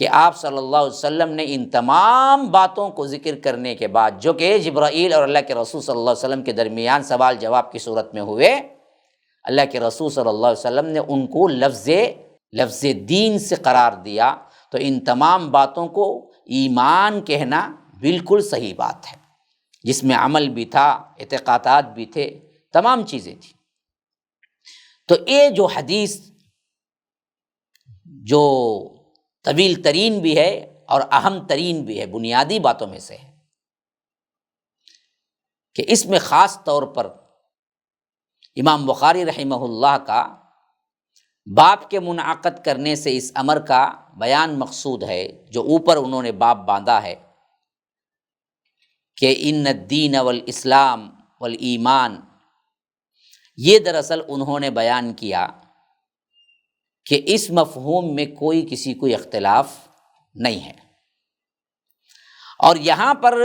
کہ آپ صلی اللہ علیہ وسلم نے ان تمام باتوں کو ذکر کرنے کے بعد، جو کہ جبرائیل اور اللہ کے رسول صلی اللہ علیہ وسلم کے درمیان سوال جواب کی صورت میں ہوئے، اللہ کے رسول صلی اللہ علیہ وسلم نے ان کو لفظ دین سے قرار دیا. تو ان تمام باتوں کو ایمان کہنا بالکل صحیح بات ہے، جس میں عمل بھی تھا، اعتقادات بھی تھے، تمام چیزیں تھیں. تو یہ جو حدیث جو طویل ترین بھی ہے اور اہم ترین بھی ہے، بنیادی باتوں میں سے ہے، کہ اس میں خاص طور پر امام بخاری رحمہ اللہ کا باب کے منعقد کرنے سے اس امر کا بیان مقصود ہے، جو اوپر انہوں نے باب باندھا ہے کہ ان الدین والاسلام والایمان. یہ دراصل انہوں نے بیان کیا کہ اس مفہوم میں کوئی کسی کو اختلاف نہیں ہے. اور یہاں پر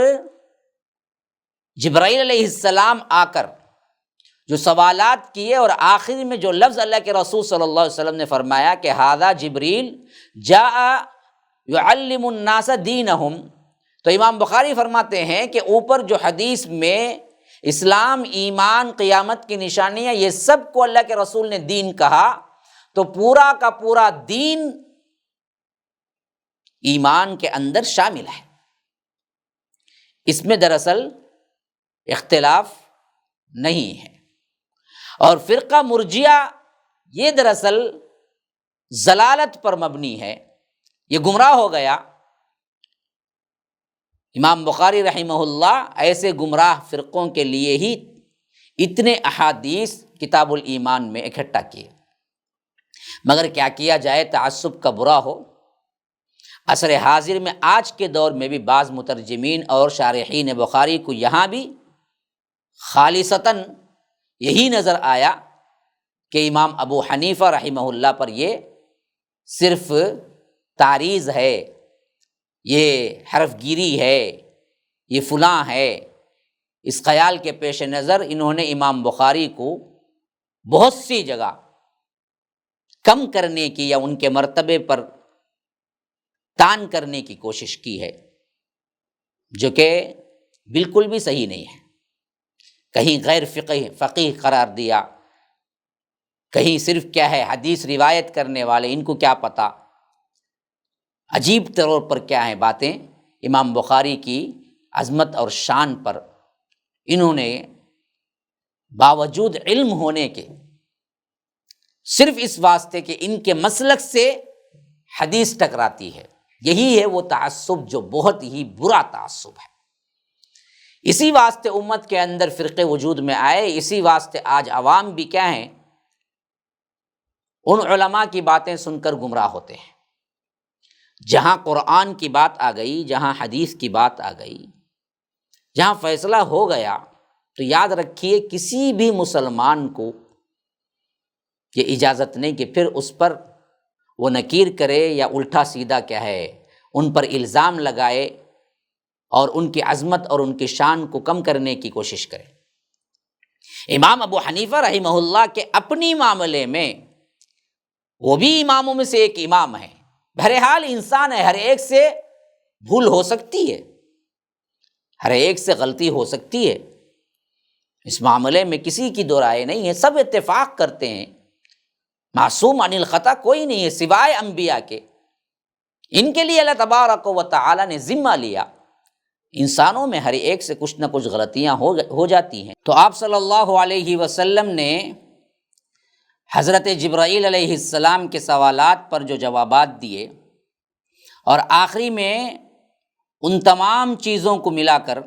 جبرائیل علیہ السلام آ کر جو سوالات کیے، اور آخر میں جو لفظ اللہ کے رسول صلی اللہ علیہ وسلم نے فرمایا کہ ھذا جبریل جاء یعلم الناس دینہم، تو امام بخاری فرماتے ہیں کہ اوپر جو حدیث میں اسلام، ایمان، قیامت کی نشانیاں، یہ سب کو اللہ کے رسول نے دین کہا، تو پورا کا پورا دین ایمان کے اندر شامل ہے. اس میں دراصل اختلاف نہیں ہے. اور فرقہ مرجیہ یہ دراصل ضلالت پر مبنی ہے، یہ گمراہ ہو گیا. امام بخاری رحمہ اللہ ایسے گمراہ فرقوں کے لیے ہی اتنے احادیث کتاب الایمان میں اکٹھا کیے. مگر کیا کیا جائے، تعصب کا برا ہو. عصر حاضر میں آج کے دور میں بھی بعض مترجمین اور شارحین بخاری کو یہاں بھی خالصتاً یہی نظر آیا کہ امام ابو حنیفہ رحمہ اللہ پر یہ صرف تعریض ہے، یہ حرف گیری ہے، یہ فلاں ہے. اس خیال کے پیش نظر انہوں نے امام بخاری کو بہت سی جگہ کم کرنے کی یا ان کے مرتبے پر تان کرنے کی کوشش کی ہے، جو کہ بالکل بھی صحیح نہیں ہے. کہیں غیر فقیہ قرار دیا، کہیں صرف کیا ہے حدیث روایت کرنے والے، ان کو کیا پتہ. عجیب طور پر کیا ہیں باتیں امام بخاری کی عظمت اور شان پر انہوں نے باوجود علم ہونے کے، صرف اس واسطے کہ ان کے مسلک سے حدیث ٹکراتی ہے، یہی ہے وہ تعصب جو بہت ہی برا تعصب ہے. اسی واسطے امت کے اندر فرقے وجود میں آئے. اسی واسطے آج عوام بھی کیا ہیں، ان علماء کی باتیں سن کر گمراہ ہوتے ہیں. جہاں قرآن کی بات آ گئی، جہاں حدیث کی بات آ گئی، جہاں فیصلہ ہو گیا، تو یاد رکھیے کسی بھی مسلمان کو یہ اجازت نہیں کہ پھر اس پر وہ نکیر کرے یا الٹا سیدھا کیا ہے ان پر الزام لگائے اور ان کی عظمت اور ان کی شان کو کم کرنے کی کوشش کرے. امام ابو حنیفہ رحمہ اللہ کے اپنی معاملے میں، وہ بھی اماموں میں سے ایک امام ہے، بہرحال انسان ہے، ہر ایک سے بھول ہو سکتی ہے، ہر ایک سے غلطی ہو سکتی ہے. اس معاملے میں کسی کی دو رائے نہیں ہے، سب اتفاق کرتے ہیں. معصوم عن الخطا کوئی نہیں ہے سوائے انبیاء کے. ان کے لیے اللہ تبارک و تعالی نے ذمہ لیا. انسانوں میں ہر ایک سے کچھ نہ کچھ غلطیاں ہو جاتی ہیں. تو آپ صلی اللہ علیہ وسلم نے حضرت جبرائیل علیہ السلام کے سوالات پر جو جوابات دیے، اور آخری میں ان تمام چیزوں کو ملا کر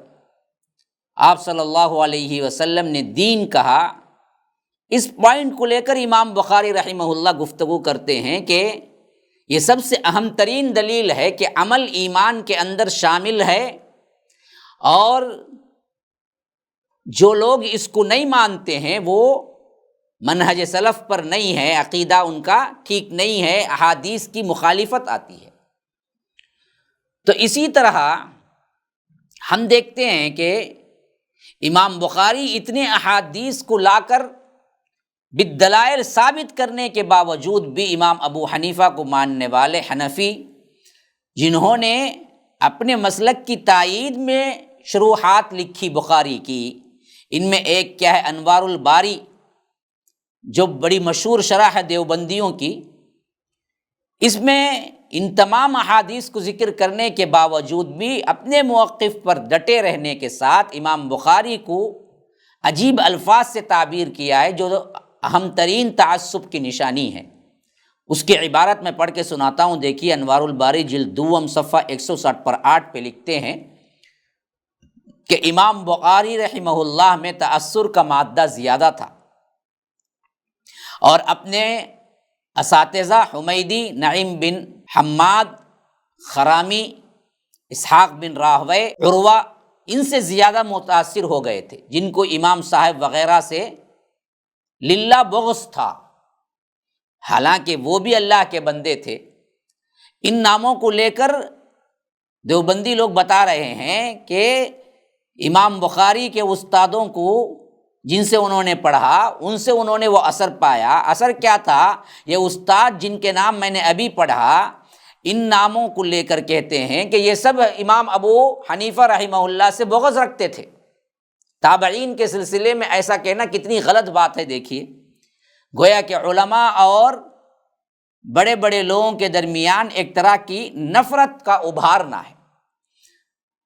آپ صلی اللہ علیہ وسلم نے دین کہا، اس پوائنٹ کو لے کر امام بخاری رحمہ اللہ گفتگو کرتے ہیں کہ یہ سب سے اہم ترین دلیل ہے کہ عمل ایمان کے اندر شامل ہے، اور جو لوگ اس کو نہیں مانتے ہیں وہ منہج سلف پر نہیں ہے، عقیدہ ان کا ٹھیک نہیں ہے، احادیث کی مخالفت آتی ہے. تو اسی طرح ہم دیکھتے ہیں کہ امام بخاری اتنے احادیث کو لا کر بالدلائل ثابت کرنے کے باوجود بھی امام ابو حنیفہ کو ماننے والے حنفی جنہوں نے اپنے مسلک کی تائید میں شروحات لکھی بخاری کی، ان میں ایک کیا ہے انوار الباری، جو بڑی مشہور شرح ہے دیوبندیوں کی۔ اس میں ان تمام احادیث کو ذکر کرنے کے باوجود بھی اپنے موقف پر ڈٹے رہنے کے ساتھ امام بخاری کو عجیب الفاظ سے تعبیر کیا ہے جو اہم ترین تعصب کی نشانی ہے۔ اس کی عبارت میں پڑھ کے سناتا ہوں، دیکھیے انوار الباری جلد دوم صفحہ 160 پر 8 پہ لکھتے ہیں کہ امام بخاری رحمہ اللہ میں تأثر کا مادہ زیادہ تھا، اور اپنے اساتذہ حمیدی، نعیم بن حماد، خرامی، اسحاق بن راہوے، عروہ، ان سے زیادہ متاثر ہو گئے تھے، جن کو امام صاحب وغیرہ سے للہ بغض تھا، حالانکہ وہ بھی اللہ کے بندے تھے۔ ان ناموں کو لے کر دیوبندی لوگ بتا رہے ہیں کہ امام بخاری کے استادوں کو جن سے انہوں نے پڑھا، ان سے انہوں نے وہ اثر پایا۔ اثر کیا تھا؟ یہ استاد جن کے نام میں نے ابھی پڑھا، ان ناموں کو لے کر کہتے ہیں کہ یہ سب امام ابو حنیفہ رحمہ اللہ سے بغض رکھتے تھے۔ تابعین کے سلسلے میں ایسا کہنا کتنی غلط بات ہے۔ دیکھیے، گویا کہ علماء اور بڑے بڑے لوگوں کے درمیان ایک طرح کی نفرت کا ابھارنا ہے۔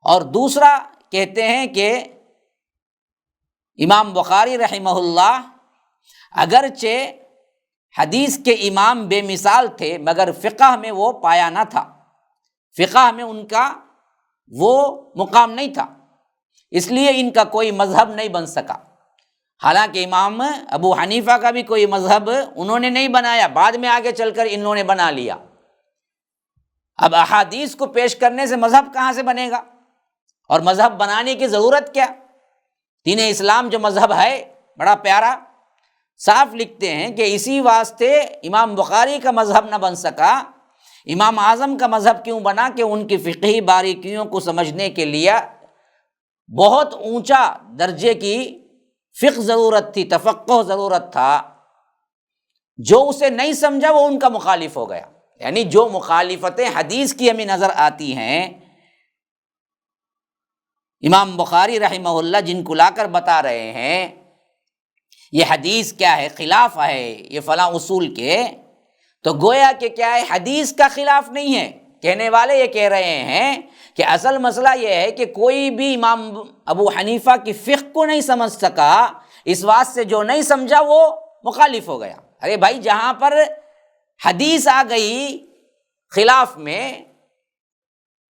اور دوسرا کہتے ہیں کہ امام بخاری رحمہ اللہ اگرچہ حدیث کے امام بے مثال تھے، مگر فقہ میں وہ پایا نہ تھا، فقہ میں ان کا وہ مقام نہیں تھا، اس لیے ان کا کوئی مذہب نہیں بن سکا۔ حالانکہ امام ابو حنیفہ کا بھی کوئی مذہب انہوں نے نہیں بنایا، بعد میں آگے چل کر انہوں نے بنا لیا۔ اب احادیث کو پیش کرنے سے مذہب کہاں سے بنے گا؟ اور مذہب بنانے کی ضرورت کیا؟ دین اسلام جو مذہب ہے بڑا پیارا، صاف لکھتے ہیں کہ اسی واسطے امام بخاری کا مذہب نہ بن سکا، امام اعظم کا مذہب کیوں بنا؟ کہ ان کی فقہی باریکیوں کو سمجھنے کے لیے بہت اونچا درجے کی فقہ ضرورت تھی، تفقہ ضرورت تھا۔ جو اسے نہیں سمجھا وہ ان کا مخالف ہو گیا۔ یعنی جو مخالفتیں حدیث کی ہمیں نظر آتی ہیں، امام بخاری رحمہ اللہ جن کو لا کر بتا رہے ہیں یہ حدیث کیا ہے، خلاف ہے یہ فلاں اصول کے، تو گویا کہ کیا ہے، حدیث کا خلاف نہیں ہے۔ کہنے والے یہ کہہ رہے ہیں کہ اصل مسئلہ یہ ہے کہ کوئی بھی امام ابو حنیفہ کی فقہ کو نہیں سمجھ سکا، اس واسطے سے جو نہیں سمجھا وہ مخالف ہو گیا۔ ارے بھائی، جہاں پر حدیث آ گئی خلاف میں،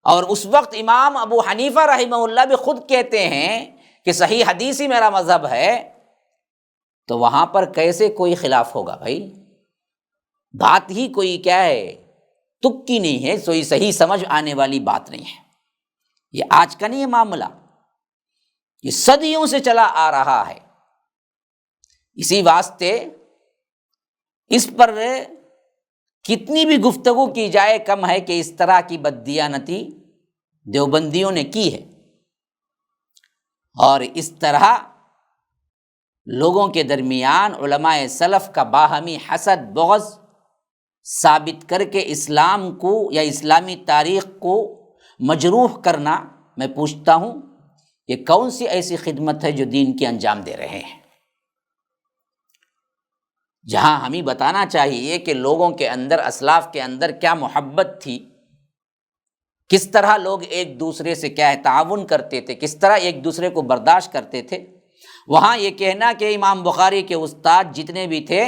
اور اس وقت امام ابو حنیفہ رحمہ اللہ بھی خود کہتے ہیں کہ صحیح حدیث ہی میرا مذہب ہے، تو وہاں پر کیسے کوئی خلاف ہوگا بھائی؟ بات ہی کوئی کیا ہے، تک کی نہیں ہے، کوئی صحیح سمجھ آنے والی بات نہیں ہے۔ یہ آج کا نہیں ہے معاملہ، یہ صدیوں سے چلا آ رہا ہے۔ اسی واسطے اس پر کتنی بھی گفتگو کی جائے کم ہے کہ اس طرح کی بددیانتی دیوبندیوں نے کی ہے، اور اس طرح لوگوں کے درمیان علماء سلف کا باہمی حسد بغض ثابت کر کے اسلام کو یا اسلامی تاریخ کو مجروح کرنا، میں پوچھتا ہوں یہ کون سی ایسی خدمت ہے جو دین کی انجام دے رہے ہیں؟ جہاں ہمیں بتانا چاہیے کہ لوگوں کے اندر، اسلاف کے اندر کیا محبت تھی، کس طرح لوگ ایک دوسرے سے کیا ہے تعاون کرتے تھے، کس طرح ایک دوسرے کو برداشت کرتے تھے، وہاں یہ کہنا کہ امام بخاری کے استاد جتنے بھی تھے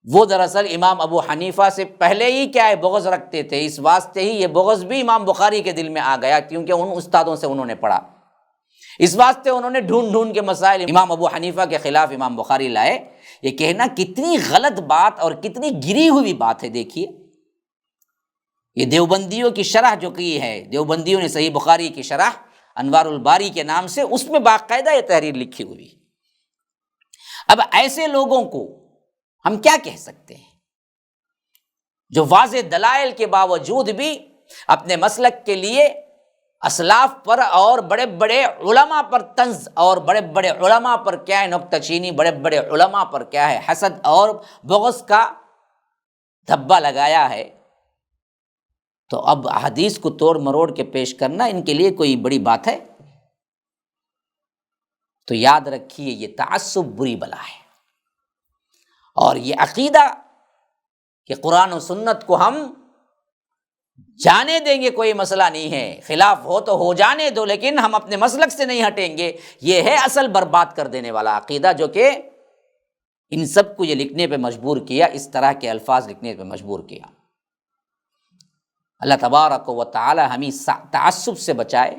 وہ دراصل امام ابو حنیفہ سے پہلے ہی کیا ہے بغض رکھتے تھے، اس واسطے ہی یہ بغض بھی امام بخاری کے دل میں آ گیا، کیونکہ ان استادوں سے انہوں نے پڑھا، اس واسطے انہوں نے ڈھونڈ ڈھونڈ کے مسائل امام ابو حنیفہ کے خلاف امام بخاری لائے۔ یہ کہنا کتنی غلط بات اور کتنی گری ہوئی بات ہے۔ دیکھیے، یہ دیوبندیوں کی شرح جو کی ہے، دیوبندیوں نے صحیح بخاری کی شرح انوار الباری کے نام سے، اس میں باقاعدہ یہ تحریر لکھی ہوئی۔ اب ایسے لوگوں کو ہم کیا کہہ سکتے ہیں جو واضح دلائل کے باوجود بھی اپنے مسلک کے لیے اسلاف پر اور بڑے بڑے علماء پر طنز، اور بڑے بڑے علماء پر کیا ہے نکتہ چینی، بڑے بڑے علماء پر کیا ہے حسد اور بغض کا دھبہ لگایا ہے۔ تو اب احادیث کو توڑ مروڑ کے پیش کرنا ان کے لیے کوئی بڑی بات ہے؟ تو یاد رکھیے یہ تعصب بری بلا ہے، اور یہ عقیدہ کہ قرآن و سنت کو ہم جانے دیں گے کوئی مسئلہ نہیں ہے، خلاف ہو تو ہو جانے دو لیکن ہم اپنے مسلک سے نہیں ہٹیں گے، یہ ہے اصل برباد کر دینے والا عقیدہ، جو کہ ان سب کو یہ لکھنے پہ مجبور کیا، اس طرح کے الفاظ لکھنے پہ مجبور کیا۔ اللہ تبارک و تعالی ہمیں تعصب سے بچائے،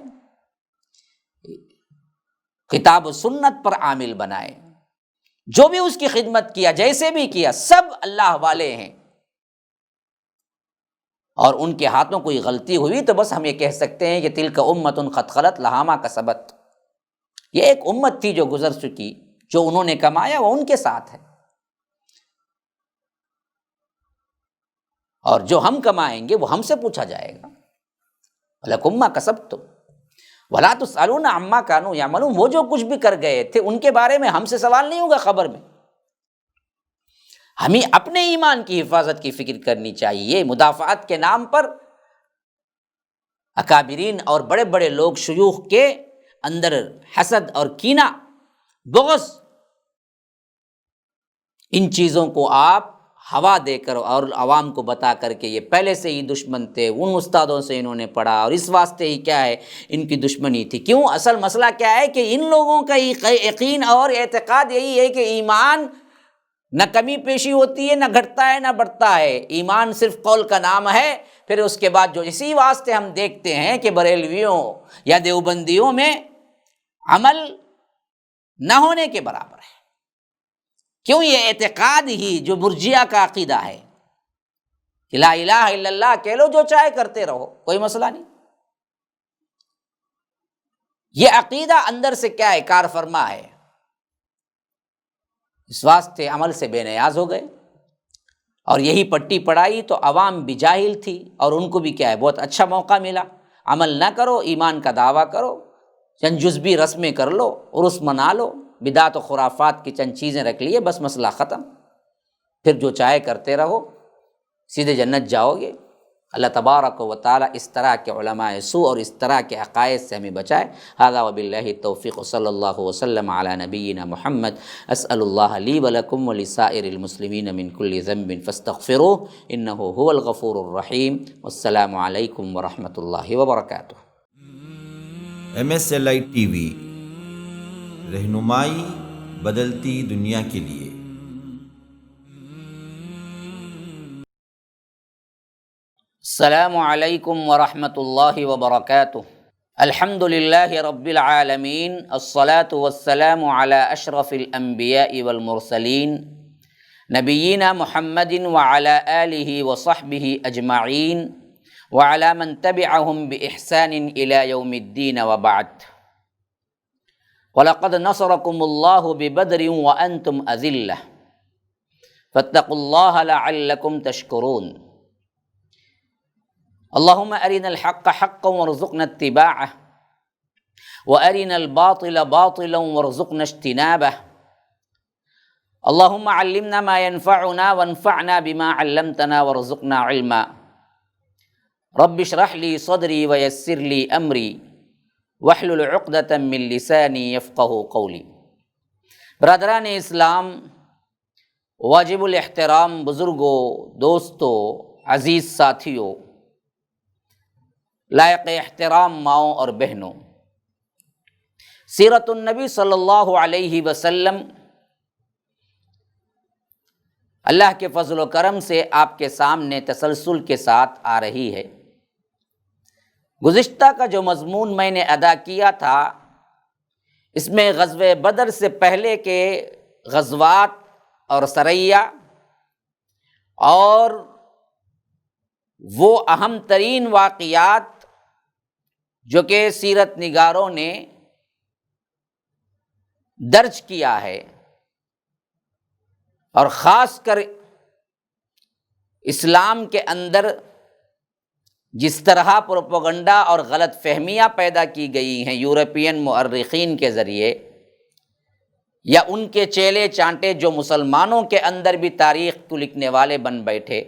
کتاب و سنت پر عامل بنائے۔ جو بھی اس کی خدمت کیا، جیسے بھی کیا، سب اللہ والے ہیں، اور ان کے ہاتھوں کوئی غلطی ہوئی تو بس ہم یہ کہہ سکتے ہیں کہ تلک امۃ قد خلت لہا ما کسبت، یہ ایک امت تھی جو گزر چکی، جو انہوں نے کمایا وہ ان کے ساتھ ہے، اور جو ہم کمائیں گے وہ ہم سے پوچھا جائے گا۔ وَلَكُمْ مَا كَسَبْتُمْ وَلَا تُسْأَلُونَ عَمَّا كَانُوا يَعْمَلُونَ، وہ جو کچھ بھی کر گئے تھے ان کے بارے میں ہم سے سوال نہیں ہوگا قبر میں۔ ہمیں اپنے ایمان کی حفاظت کی فکر کرنی چاہیے۔ مدافعت کے نام پر اکابرین اور بڑے بڑے لوگ، شیوخ کے اندر حسد اور کینہ، بغض، ان چیزوں کو آپ ہوا دے کر اور عوام کو بتا کر کے یہ پہلے سے ہی دشمن تھے، ان استادوں سے انہوں نے پڑھا اور اس واسطے ہی کیا ہے ان کی دشمنی تھی۔ کیوں؟ اصل مسئلہ کیا ہے کہ ان لوگوں کا یقین اور اعتقاد یہی ہے کہ ایمان نہ کمی پیشی ہوتی ہے، نہ گھٹتا ہے، نہ بڑھتا ہے، ایمان صرف قول کا نام ہے۔ پھر اس کے بعد جو اسی واسطے ہم دیکھتے ہیں کہ بریلویوں یا دیوبندیوں میں عمل نہ ہونے کے برابر ہے۔ کیوں؟ یہ اعتقاد ہی جو مرجئہ کا عقیدہ ہے کہ لا الہ الا اللہ کہہ لو، جو چاہے کرتے رہو، کوئی مسئلہ نہیں۔ یہ عقیدہ اندر سے کیا ہے؟ کار فرما ہے، اس واسطے عمل سے بے نیاز ہو گئے، اور یہی پٹی پڑائی تو عوام بھی جاہل تھی، اور ان کو بھی کیا ہے بہت اچھا موقع ملا۔ عمل نہ کرو، ایمان کا دعویٰ کرو، چند جزوی رسمیں کر لو، عرس منا لو، بدعت و خرافات کی چند چیزیں رکھ لیے، بس مسئلہ ختم، پھر جو چاہے کرتے رہو، سیدھے جنت جاؤ گے۔ اللہ تبارک و تعالی اس طرح کے علماء سوء اور اس طرح کے عقائد سے ہمیں بچائے۔ ھذا وباللہ التوفیق، صلی اللہ وسلم علی نبینا محمد۔ اسأل اللہ لی ولکم ولسائر المسلمین من کل ذنب فاستغفروہ انہ هو الغفور الرحیم۔ والسلام علیکم ورحمۃ اللہ وبرکاتہ۔ MSLI TV، رہنمائی بدلتی دنیا کے لیے۔ السلام علیکم ورحمۃ اللہ وبرکاتہ۔ الحمد للہ رب العالمین، الصلاۃ والسلام علی اشرف الانبیاء والمرسلین، نبینا محمد وعلی آلہ وصحبہ اجمعین، وعلی من تبعہم بإحسان الی یوم الدین، وبعد۔ وَلَقَدْ نَصَرَكُمُ اللَّهُ بِبَدْرٍ وَأَنْتُمْ أَذِلَّةٌ فَاتَّقُوا اللَّهَ لَعَلَّكُمْ تَشْكُرُونَ۔ اللهم أرنا الحق حقا وارزقنا اتباعه وأرنا الباطل باطلا وارزقنا اجتنابه۔ اللهم علمنا ما ينفعنا وانفعنا بما علمتنا وارزقنا علما۔ رب اشرح لي صدري ويسر لي أمري واحلل عقدة من لساني يفقهوا قولي۔ برادران اسلام، واجب الاحترام بزرگوں، دوستوں، عزیز ساتھیوں، لائق احترام ماؤں اور بہنوں، سیرت النبی صلی اللہ علیہ وسلم اللہ کے فضل و کرم سے آپ کے سامنے تسلسل کے ساتھ آ رہی ہے۔ گزشتہ کا جو مضمون میں نے ادا کیا تھا، اس میں غزوہ بدر سے پہلے کے غزوات اور سریہ اور وہ اہم ترین واقعات جو کہ سیرت نگاروں نے درج کیا ہے، اور خاص کر اسلام کے اندر جس طرح پروپیگنڈا اور غلط فہمیاں پیدا کی گئی ہیں یورپین مؤرخین کے ذریعے، یا ان کے چیلے چانٹے جو مسلمانوں کے اندر بھی تاریخ کو لکھنے والے بن بیٹھے،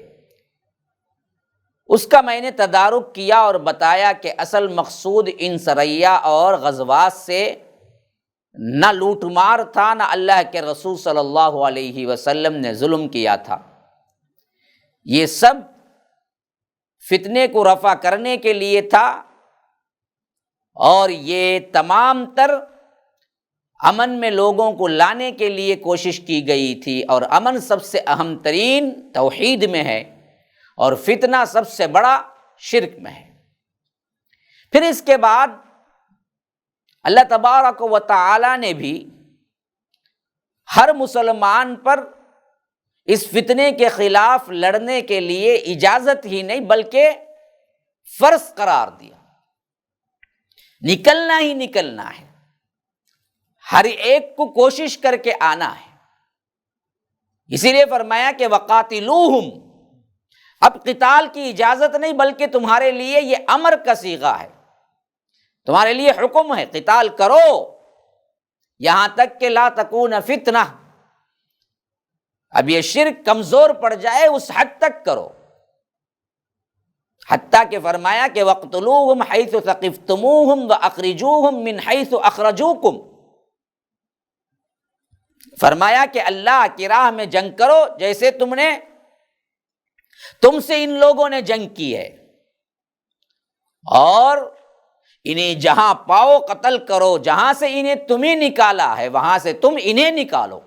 اس کا میں نے تدارک کیا اور بتایا کہ اصل مقصود ان سریا اور غزوات سے نہ لوٹ مار تھا، نہ اللہ کے رسول صلی اللہ علیہ وسلم نے ظلم کیا تھا، یہ سب فتنے کو رفع کرنے کے لیے تھا، اور یہ تمام تر امن میں لوگوں کو لانے کے لیے کوشش کی گئی تھی، اور امن سب سے اہم ترین توحید میں ہے، اور فتنہ سب سے بڑا شرک میں ہے۔ پھر اس کے بعد اللہ تبارک و تعالی نے بھی ہر مسلمان پر اس فتنے کے خلاف لڑنے کے لیے اجازت ہی نہیں بلکہ فرض قرار دیا، نکلنا ہی نکلنا ہے، ہر ایک کو کوشش کر کے آنا ہے۔ اسی لیے فرمایا کہ وقاتلوہم، اب قتال کی اجازت نہیں بلکہ تمہارے لیے یہ امر کا صیغہ ہے، تمہارے لیے حکم ہے، قتال کرو، یہاں تک کہ لا تکون فتنہ، اب یہ شرک کمزور پڑ جائے اس حد تک کرو، حتیٰ کہ فرمایا کہ وَاقْتُلُوهُمْ حَيْثُ ثَقِفْتُمُوهُمْ وَأَخْرِجُوهُمْ مِنْ حَيْثُ أَخْرَجُوكُمْ، فرمایا کہ اللہ کی راہ میں جنگ کرو جیسے تم سے ان لوگوں نے جنگ کی ہے، اور انہیں جہاں پاؤ قتل کرو، جہاں سے انہیں تمہیں نکالا ہے وہاں سے تم انہیں نکالو،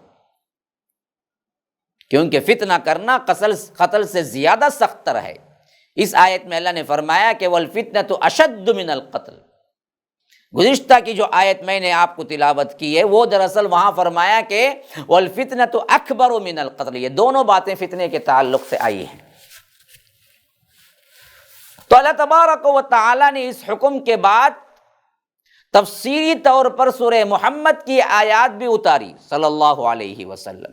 کیونکہ فتنہ کرنا قتل سے زیادہ سخت تر ہے۔ اس آیت میں اللہ نے فرمایا کہ وَالْفِتْنَةُ أَشَدُّ مِنَ الْقَتْلِ، گزشتہ کی جو آیت میں نے آپ کو تلاوت کی ہے وہ دراصل وہاں فرمایا کہ وَالْفِتْنَةُ أَكْبَرُ مِنَ الْقَتْلِ، یہ دونوں باتیں فتنے کے تعلق سے آئی ہیں۔ تو اللہ تبارک و تعالی نے اس حکم کے بعد تفصیلی طور پر سورہ محمد کی آیات بھی اتاری صلی اللہ علیہ وسلم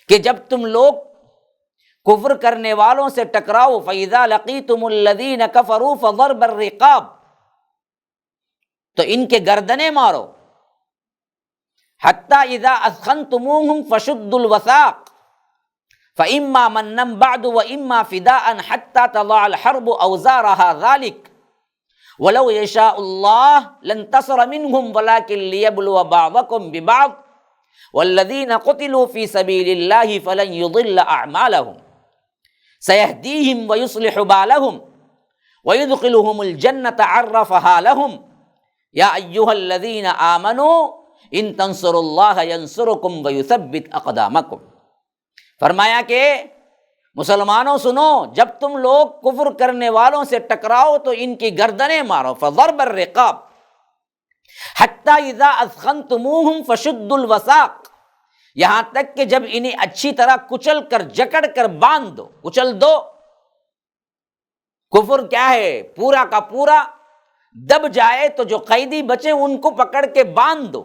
کہ جب تم لوگ کفر کرنے والوں سے ٹکراؤ فَإِذَا لَقِيتُمُ الَّذِينَ كَفَرُوا فَضَرْبَ الرِّقَابِ، تو ان کے گردنیں مارو، حَتَّى إِذَا أَثْخَنْتُمُوهُمْ فَشُدُّوا الْوَثَاقَ فَإِمَّا مَنًّا بَعْدُ وَإِمَّا فِدَاءً حَتَّى تَضَعَ الْحَرْبُ أَوْزَارَهَا ذَلِكَ وَلَوْ يَشَاءُ اللَّهُ لَانتَصَرَ مِنْهُمْ وَلَكِنْ لِيَبْلُوَ بَعْضَكُمْ بِبَعْضٍ وَالَّذِينَ قُتِلُوا فِي سَبِيلِ اللَّهِ فَلَنْ يُضِلَّ أَعْمَالَهُمْ سَيَهْدِيهِمْ وَيُصْلِحُ بَالَهُمْ وَيُدْخِلُهُمُ الْجَنَّةَ عَرَّفَهَا لَهُمْ يَا أَيُّهَا الَّذِينَ آمَنُوا إِن تَنصُرُوا اللَّهَ يَنصُرْكُمْ وَيُثَبِّتْ أَقْدَامَكُمْ، فرمایا کہ مسلمانوں سنو، جب تم لوگ کفر کرنے والوں سے ٹکراؤ تو ان کی گردنیں مارو، فضرب الرقاب حتی اذا اثخنتموہم فشدوا الوثاق، یہاں تک کہ جب انہیں اچھی طرح کچل کر جکڑ کر باندھ دو، کچل دو۔ کفر کیا ہے؟ پورا کا پورا دب جائے تو جو قیدی بچے ان کو پکڑ کے باندھ دو۔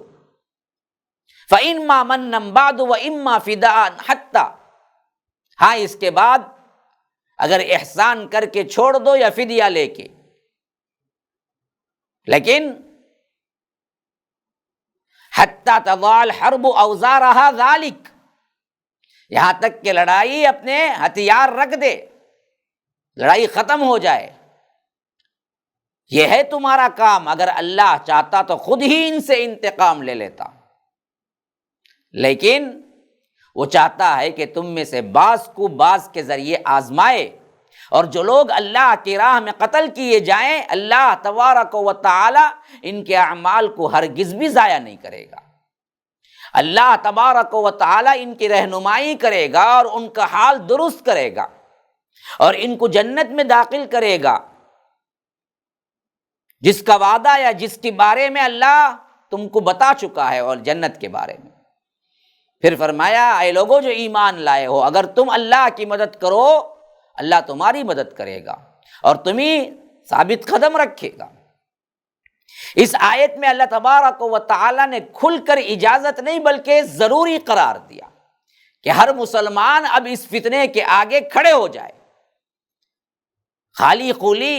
فَإِمَّا مَنًّا بَعْدُ وَإِمَّا فِدَاءً حَتَّى، ہاں اس کے بعد اگر احسان کر کے چھوڑ دو یا فدیہ لے کے، لیکن حَتَّى تَضَعَ الْحَرْبُ أَوْزَارَهَا ذَلِكَ، یہاں تک کہ لڑائی اپنے ہتھیار رکھ دے، لڑائی ختم ہو جائے۔ یہ ہے تمہارا کام، اگر اللہ چاہتا تو خود ہی ان سے انتقام لے لیتا، لیکن وہ چاہتا ہے کہ تم میں سے بعض کو بعض کے ذریعے آزمائے، اور جو لوگ اللہ کی راہ میں قتل کیے جائیں اللہ تبارک و تعالی ان کے اعمال کو ہرگز بھی ضائع نہیں کرے گا، اللہ تبارک و تعالی ان کی رہنمائی کرے گا اور ان کا حال درست کرے گا اور ان کو جنت میں داخل کرے گا، جس کا وعدہ یا جس کے بارے میں اللہ تم کو بتا چکا ہے، اور جنت کے بارے میں۔ پھر فرمایا اے لوگو جو ایمان لائے ہو، اگر تم اللہ کی مدد کرو اللہ تمہاری مدد کرے گا اور تمہیں ثابت قدم رکھے گا۔ اس آیت میں اللہ تبارک و تعالی نے کھل کر اجازت نہیں بلکہ ضروری قرار دیا کہ ہر مسلمان اب اس فتنے کے آگے کھڑے ہو جائے، خالی خولی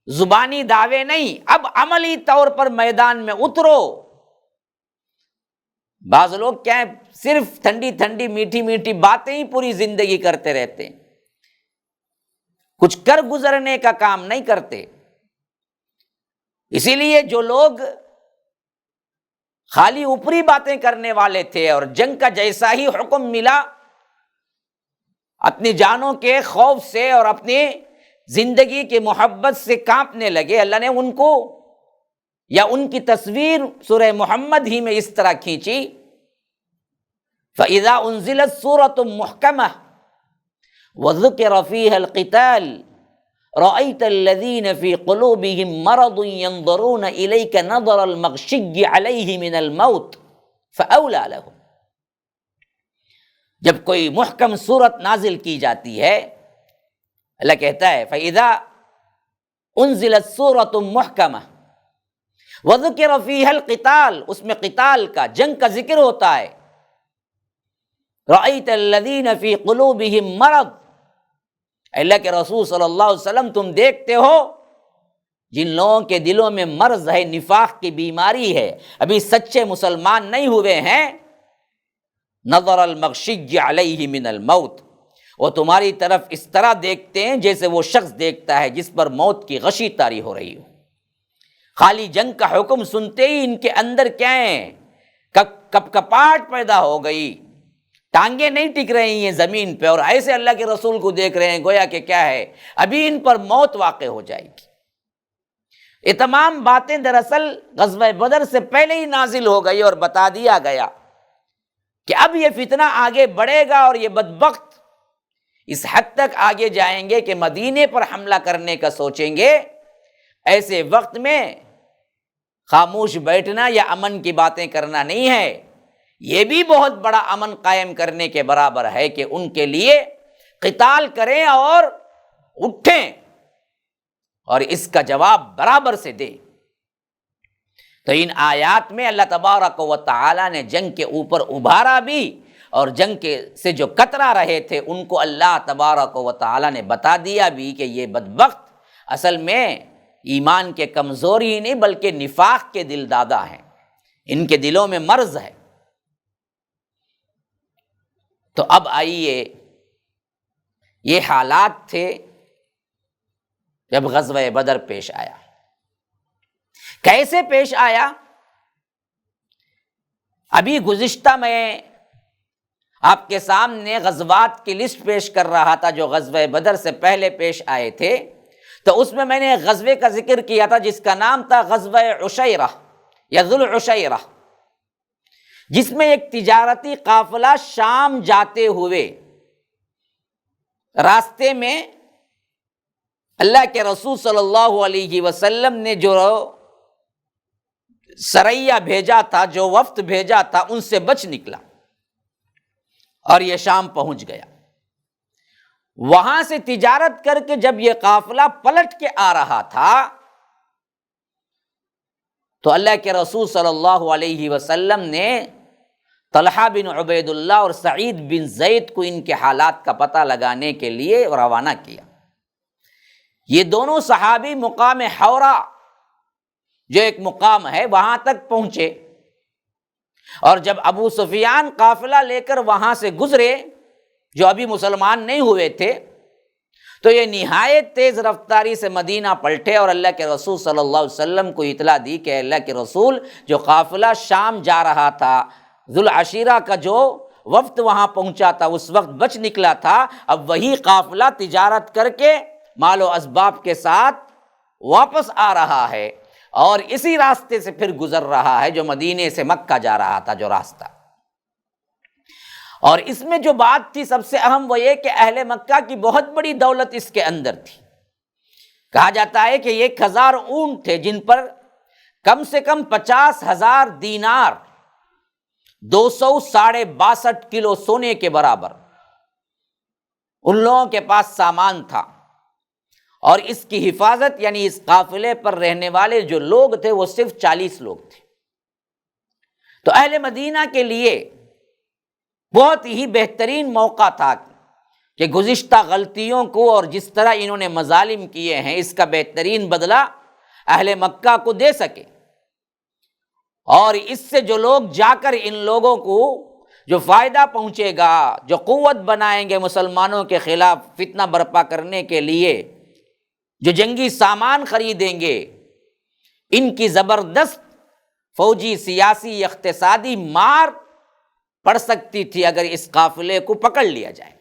زبانی دعوے نہیں، اب عملی طور پر میدان میں اترو۔ بعض لوگ کیا ہے، صرف ٹھنڈی ٹھنڈی میٹھی میٹھی باتیں ہی پوری زندگی کرتے رہتے ہیں، کچھ کر گزرنے کا کام نہیں کرتے۔ اسی لیے جو لوگ خالی اوپری باتیں کرنے والے تھے اور جنگ کا جیسا ہی حکم ملا اپنی جانوں کے خوف سے اور اپنی زندگی کی محبت سے کانپنے لگے، اللہ نے ان کو یا ان کی تصویر سورہ محمد ہی میں اس طرح کھینچی، فَإِذَا أُنزِلَتْ سُورَةٌ مُحْكَمَةٌ وَذُكِرَ فِيهَا الْقِتَالُ رَأَيْتَ الَّذِينَ فِي قُلُوبِهِم مَّرَضٌ يَنظُرُونَ إِلَيْكَ نَظَرَ الْمَغْشِيِّ عَلَيْهِ مِنَ الْمَوْتِ فَأَوْلَىٰ لَهُمْ۔ جب کوئی محکم صورت نازل کی جاتی ہے، اللہ کہتا ہے فَإِذَا أُنزِلَتْ سُورَةٌ مُحْكَمَةٌ وَذُكِرَ فِيهَا الْقِتَالُ، اس میں قتال کا، جنگ کا ذکر ہوتا ہے۔ رَأَيْتَ الَّذِينَ فِي قُلُوبِهِم مَّرَضٌ، اللہ کے رسول صلی اللہ علیہ وسلم تم دیکھتے ہو جن لوگوں کے دلوں میں مرض ہے، نفاق کی بیماری ہے، ابھی سچے مسلمان نہیں ہوئے ہیں، نظر المغشی علیہ من الموت، وہ تمہاری طرف اس طرح دیکھتے ہیں جیسے وہ شخص دیکھتا ہے جس پر موت کی غشی طاری ہو رہی ہو۔ خالی جنگ کا حکم سنتے ہی ان کے اندر کیا ہے، کپاہٹ پیدا ہو گئی، ٹانگیں نہیں ٹک رہی ہیں زمین پہ، اور ایسے اللہ کے رسول کو دیکھ رہے ہیں گویا کہ کیا ہے، ابھی ان پر موت واقع ہو جائے گی۔ یہ تمام باتیں دراصل غزوہ بدر سے پہلے ہی نازل ہو گئی اور بتا دیا گیا کہ اب یہ فتنہ آگے بڑھے گا اور یہ بدبخت اس حد تک آگے جائیں گے کہ مدینے پر حملہ کرنے کا سوچیں گے۔ ایسے وقت میں خاموش بیٹھنا یا امن کی باتیں کرنا نہیں ہے، یہ بھی بہت بڑا امن قائم کرنے کے برابر ہے کہ ان کے لیے قتال کریں اور اٹھیں اور اس کا جواب برابر سے دیں۔ تو ان آیات میں اللہ تبارک و تعالی نے جنگ کے اوپر ابھارا بھی، اور جنگ کے سے جو کترا رہے تھے ان کو اللہ تبارک و تعالی نے بتا دیا بھی کہ یہ بدبخت اصل میں ایمان کے کمزوری ہی نہیں بلکہ نفاق کے دل دادا ہیں، ان کے دلوں میں مرض ہے۔ تو اب آئیے، یہ حالات تھے جب غزوہ بدر پیش آیا۔ کیسے پیش آیا؟ ابھی گزشتہ میں آپ کے سامنے غزوات کی لسٹ پیش کر رہا تھا جو غزوہ بدر سے پہلے پیش آئے تھے، تو اس میں نے غزوے کا ذکر کیا تھا جس کا نام تھا غزوہ عشیرہ یا ذو العشیرہ، جس میں ایک تجارتی قافلہ شام جاتے ہوئے راستے میں اللہ کے رسول صلی اللہ علیہ وسلم نے جو سریا بھیجا تھا، جو وفد بھیجا تھا، ان سے بچ نکلا اور یہ شام پہنچ گیا۔ وہاں سے تجارت کر کے جب یہ قافلہ پلٹ کے آ رہا تھا تو اللہ کے رسول صلی اللہ علیہ وسلم نے طلحہ بن عبید اللہ اور سعید بن زید کو ان کے حالات کا پتہ لگانے کے لیے روانہ کیا۔ یہ دونوں صحابی مقام حورا جو ایک مقام ہے وہاں تک پہنچے، اور جب ابو سفیان قافلہ لے کر وہاں سے گزرے جو ابھی مسلمان نہیں ہوئے تھے، تو یہ نہایت تیز رفتاری سے مدینہ پلٹے اور اللہ کے رسول صلی اللہ علیہ وسلم کو اطلاع دی کہ اللہ کے رسول، جو قافلہ شام جا رہا تھا، ذو العشیرہ کا جو وفد وہاں پہنچا تھا اس وقت بچ نکلا تھا، اب وہی قافلہ تجارت کر کے مال و اسباب کے ساتھ واپس آ رہا ہے اور اسی راستے سے پھر گزر رہا ہے جو مدینے سے مکہ جا رہا تھا جو راستہ۔ اور اس میں جو بات تھی سب سے اہم وہ یہ کہ اہل مکہ کی بہت بڑی دولت اس کے اندر تھی۔ کہا جاتا ہے کہ 1000 اونٹ تھے جن پر کم سے کم 50,000 دینار، 262 کلو سونے کے برابر ان لوگوں کے پاس سامان تھا، اور اس کی حفاظت یعنی اس قافلے پر رہنے والے جو لوگ تھے وہ صرف 40 لوگ تھے۔ تو اہل مدینہ کے لیے بہت ہی بہترین موقع تھا کہ گزشتہ غلطیوں کو اور جس طرح انہوں نے مظالم کیے ہیں اس کا بہترین بدلہ اہل مکہ کو دے سکے، اور اس سے جو لوگ جا کر ان لوگوں کو جو فائدہ پہنچے گا، جو قوت بنائیں گے مسلمانوں کے خلاف فتنہ برپا کرنے کے لیے، جو جنگی سامان خریدیں گے، ان کی زبردست فوجی، سیاسی، اقتصادی مار پڑ سکتی تھی اگر اس قافلے کو پکڑ لیا جائے۔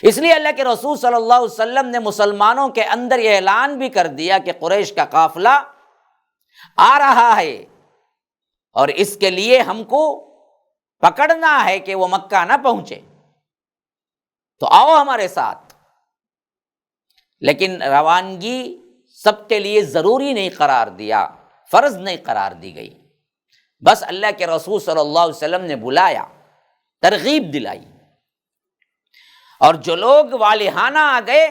اس لیے اللہ کے رسول صلی اللہ علیہ وسلم نے مسلمانوں کے اندر یہ اعلان بھی کر دیا کہ قریش کا قافلہ آ رہا ہے اور اس کے لیے ہم کو پکڑنا ہے کہ وہ مکہ نہ پہنچے، تو آؤ ہمارے ساتھ۔ لیکن روانگی سب کے لیے ضروری نہیں قرار دیا، فرض نہیں قرار دی گئی، بس اللہ کے رسول صلی اللہ علیہ وسلم نے بلایا، ترغیب دلائی، اور جو لوگ والہانہ آ گئے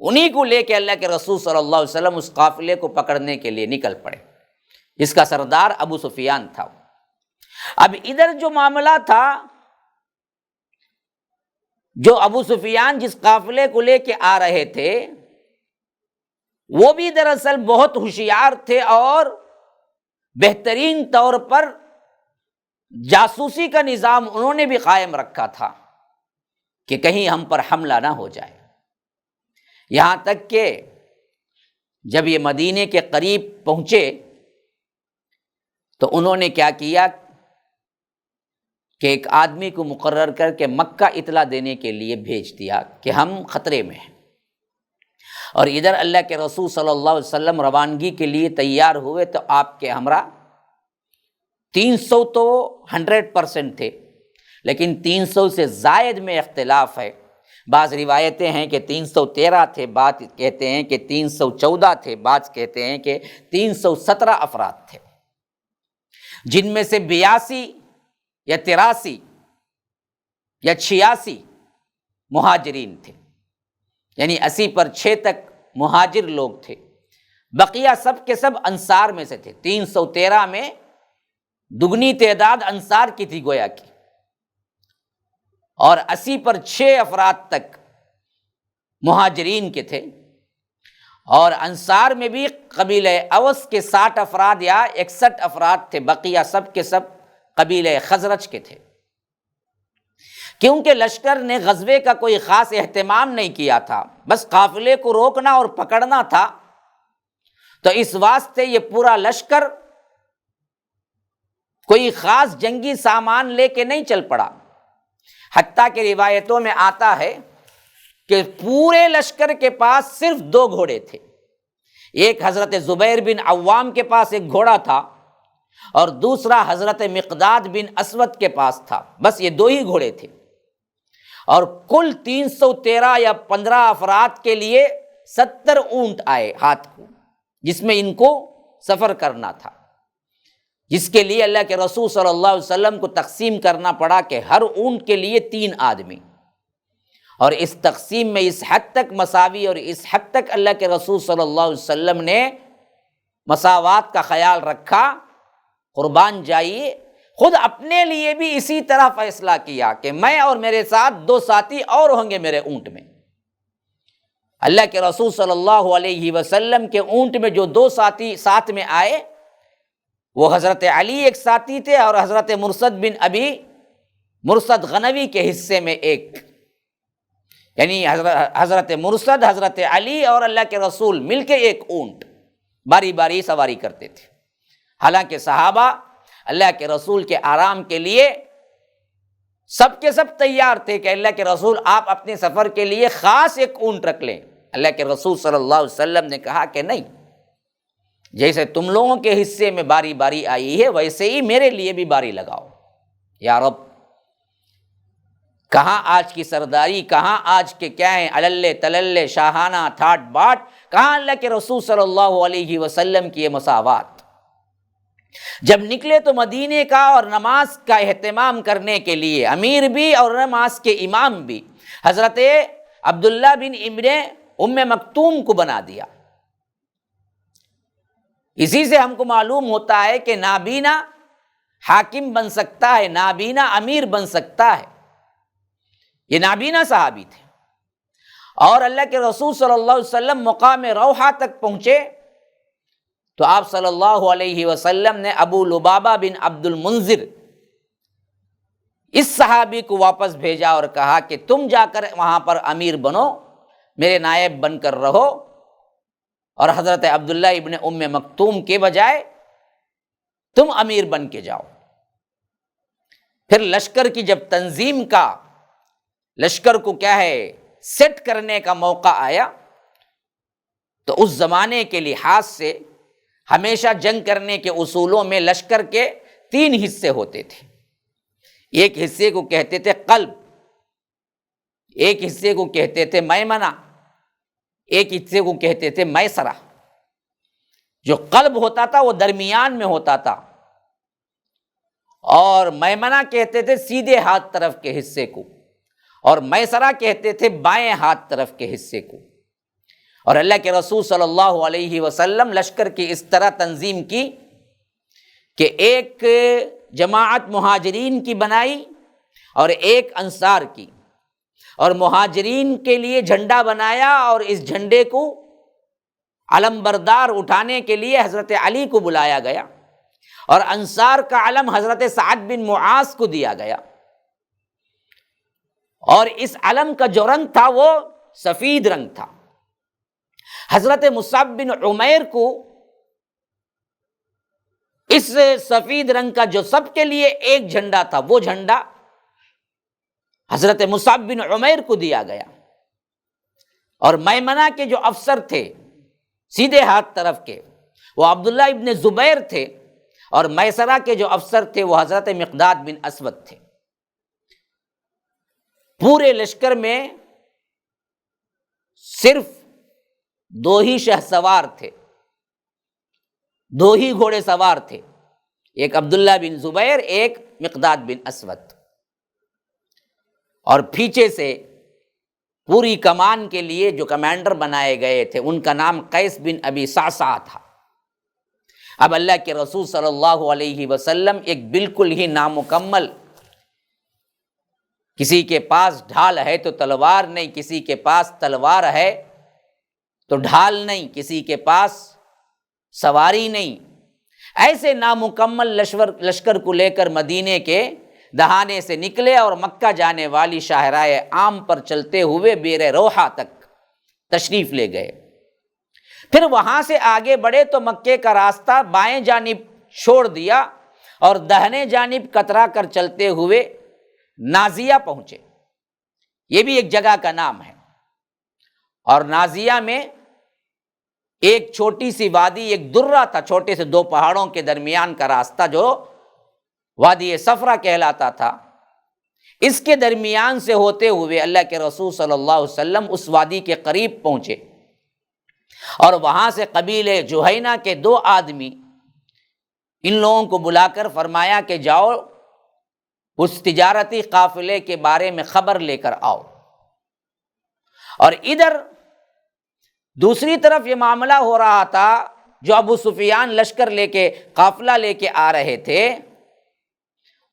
انہی کو لے کے اللہ کے رسول صلی اللہ علیہ وسلم اس قافلے کو پکڑنے کے لیے نکل پڑے، جس کا سردار ابو سفیان تھا۔ اب ادھر جو معاملہ تھا، جو ابو سفیان جس قافلے کو لے کے آ رہے تھے، وہ بھی دراصل بہت ہوشیار تھے اور بہترین طور پر جاسوسی کا نظام انہوں نے بھی قائم رکھا تھا کہ کہیں ہم پر حملہ نہ ہو جائے۔ یہاں تک کہ جب یہ مدینے کے قریب پہنچے تو انہوں نے کیا کیا کہ ایک آدمی کو مقرر کر کے مکہ اطلاع دینے کے لیے بھیج دیا کہ ہم خطرے میں ہیں، اور ادھر اللہ کے رسول صلی اللہ علیہ وسلم روانگی کے لیے تیار ہوئے تو آپ کے ہمراہ 300 تو 100% تھے، لیکن 300 سے زائد میں اختلاف ہے۔ بعض روایتیں ہیں کہ 313 تھے، بعض کہتے ہیں کہ 314 تھے، بعض کہتے ہیں کہ 317 افراد تھے، جن میں سے 82 یا 83 یا 86 مہاجرین تھے، یعنی 80 پر 6 تک مہاجر لوگ تھے، بقیہ سب کے سب انصار میں سے تھے۔ 313 میں دگنی تعداد انصار کی تھی گویا کی، اور 80 پر 6 افراد تک مہاجرین کے تھے، اور انصار میں بھی قبیلہ اوس کے 60 افراد یا 61 افراد تھے، بقیہ سب کے سب قبیلہ خزرج کے تھے۔ کیونکہ لشکر نے غزوے کا کوئی خاص اہتمام نہیں کیا تھا، بس قافلے کو روکنا اور پکڑنا تھا، تو اس واسطے یہ پورا لشکر کوئی خاص جنگی سامان لے کے نہیں چل پڑا۔ حتیٰ کہ روایتوں میں آتا ہے کہ پورے لشکر کے پاس صرف 2 گھوڑے تھے، ایک حضرت زبیر بن عوام کے پاس ایک گھوڑا تھا، اور دوسرا حضرت مقداد بن اسود کے پاس تھا، بس یہ 2 ہی گھوڑے تھے، اور کل 313 یا 15 افراد کے لیے 70 اونٹ آئے ہاتھ کو، جس میں ان کو سفر کرنا تھا، جس کے لیے اللہ کے رسول صلی اللہ علیہ وسلم کو تقسیم کرنا پڑا کہ ہر اونٹ کے لیے 3 آدمی، اور اس تقسیم میں اس حد تک مساوی اور اس حد تک اللہ کے رسول صلی اللہ علیہ وسلم نے مساوات کا خیال رکھا، قربان جائیے، خود اپنے لیے بھی اسی طرح فیصلہ کیا کہ میں اور میرے ساتھ 2 ساتھی اور ہوں گے میرے اونٹ میں۔ اللہ کے رسول صلی اللہ علیہ وسلم کے اونٹ میں جو 2 ساتھی ساتھ میں آئے، وہ حضرت علی ایک ساتھی تھے، اور حضرت مرثد بن ابی مرثد غنوی کے حصے میں ایک، یعنی حضرت مرثد، حضرت علی اور اللہ کے رسول مل کے ایک اونٹ باری باری سواری کرتے تھے۔ حالانکہ صحابہ اللہ کے رسول کے آرام کے لیے سب کے سب تیار تھے کہ اللہ کے رسول آپ اپنے سفر کے لیے خاص ایک اونٹ رکھ لیں۔ اللہ کے رسول صلی اللہ علیہ وسلم نے کہا کہ نہیں، جیسے تم لوگوں کے حصے میں باری باری آئی ہے ویسے ہی میرے لیے بھی باری لگاؤ۔ یا رب، کہاں آج کی سرداری، کہاں آج کے کیا ہیں عللے تللے شاہانہ ٹھاٹ باٹ، کہاں اللہ کے رسول صلی اللہ علیہ وسلم کی یہ مساوات۔ جب نکلے تو مدینے کا اور نماز کا اہتمام کرنے کے لیے امیر بھی اور نماز کے امام بھی حضرت عبداللہ بن ام مکتوم کو بنا دیا۔ اسی سے ہم کو معلوم ہوتا ہے کہ نابینا حاکم بن سکتا ہے، نابینا امیر بن سکتا ہے۔ یہ نابینا صحابی تھے، اور اللہ کے رسول صلی اللہ علیہ وسلم مقام روحہ تک پہنچے تو آپ صلی اللہ علیہ وسلم نے ابو لبابہ بن عبد المنذر اس صحابی کو واپس بھیجا اور کہا کہ تم جا کر وہاں پر امیر بنو، میرے نائب بن کر رہو، اور حضرت عبداللہ ابن ام مکتوم کے بجائے تم امیر بن کے جاؤ۔ پھر لشکر کی جب تنظیم کا، لشکر کو کیا ہے سیٹ کرنے کا موقع آیا، تو اس زمانے کے لحاظ سے ہمیشہ جنگ کرنے کے اصولوں میں لشکر کے 3 حصے ہوتے تھے۔ ایک حصے کو کہتے تھے قلب، ایک حصے کو کہتے تھے میمنہ، ایک حصے کو کہتے تھے میسرہ۔ جو قلب ہوتا تھا وہ درمیان میں ہوتا تھا، اور میمنہ کہتے تھے سیدھے ہاتھ طرف کے حصے کو، اور میسرہ کہتے تھے بائیں ہاتھ طرف کے حصے کو۔ اور اللہ کے رسول صلی اللہ علیہ وسلم لشکر کی اس طرح تنظیم کی کہ ایک جماعت مہاجرین کی بنائی اور ایک انصار کی، اور مہاجرین کے لیے جھنڈا بنایا، اور اس جھنڈے کو علم بردار اٹھانے کے لیے حضرت علی کو بلایا گیا، اور انصار کا علم حضرت سعد بن معاذ کو دیا گیا، اور اس علم کا جو رنگ تھا وہ سفید رنگ تھا۔ حضرت مصعب بن عمیر کو اس سفید رنگ کا جو سب کے لیے ایک جھنڈا تھا، وہ جھنڈا حضرت مصعب بن عمیر کو دیا گیا، اور میمنہ کے جو افسر تھے سیدھے ہاتھ طرف کے وہ عبداللہ ابن زبیر تھے، اور میسرہ کے جو افسر تھے وہ حضرت مقداد بن اسود تھے۔ پورے لشکر میں صرف 2 ہی شہ سوار تھے، 2 ہی گھوڑے سوار تھے، ایک عبداللہ بن زبیر، ایک مقداد بن اسود، اور پیچھے سے پوری کمان کے لیے جو کمانڈر بنائے گئے تھے ان کا نام قیس بن ابی صعصع تھا۔ اب اللہ کے رسول صلی اللہ علیہ وسلم ایک بالکل ہی نامکمل، کسی کے پاس ڈھال ہے تو تلوار نہیں، کسی کے پاس تلوار ہے تو ڈھال نہیں، کسی کے پاس سواری نہیں، ایسے نامکمل لشکر کو لے کر مدینے کے دہانے سے نکلے، اور مکہ جانے والی شاہراہ عام پر چلتے ہوئے بیر روحہ تک تشریف لے گئے۔ پھر وہاں سے آگے بڑھے تو مکے کا راستہ بائیں جانب چھوڑ دیا، اور دہنے جانب کترا کر چلتے ہوئے نازیہ پہنچے۔ یہ بھی ایک جگہ کا نام ہے، اور نازیہ میں ایک چھوٹی سی وادی، ایک درہ تھا، چھوٹے سے 2 پہاڑوں کے درمیان کا راستہ جو وادی صفرا کہلاتا تھا، اس کے درمیان سے ہوتے ہوئے اللہ کے رسول صلی اللہ علیہ وسلم اس وادی کے قریب پہنچے، اور وہاں سے قبیلے جوہینہ کے 2 آدمی ان لوگوں کو بلا کر فرمایا کہ جاؤ اس تجارتی قافلے کے بارے میں خبر لے کر آؤ۔ اور ادھر دوسری طرف یہ معاملہ ہو رہا تھا، جو ابو سفیان لشکر لے کے قافلہ لے کے آ رہے تھے،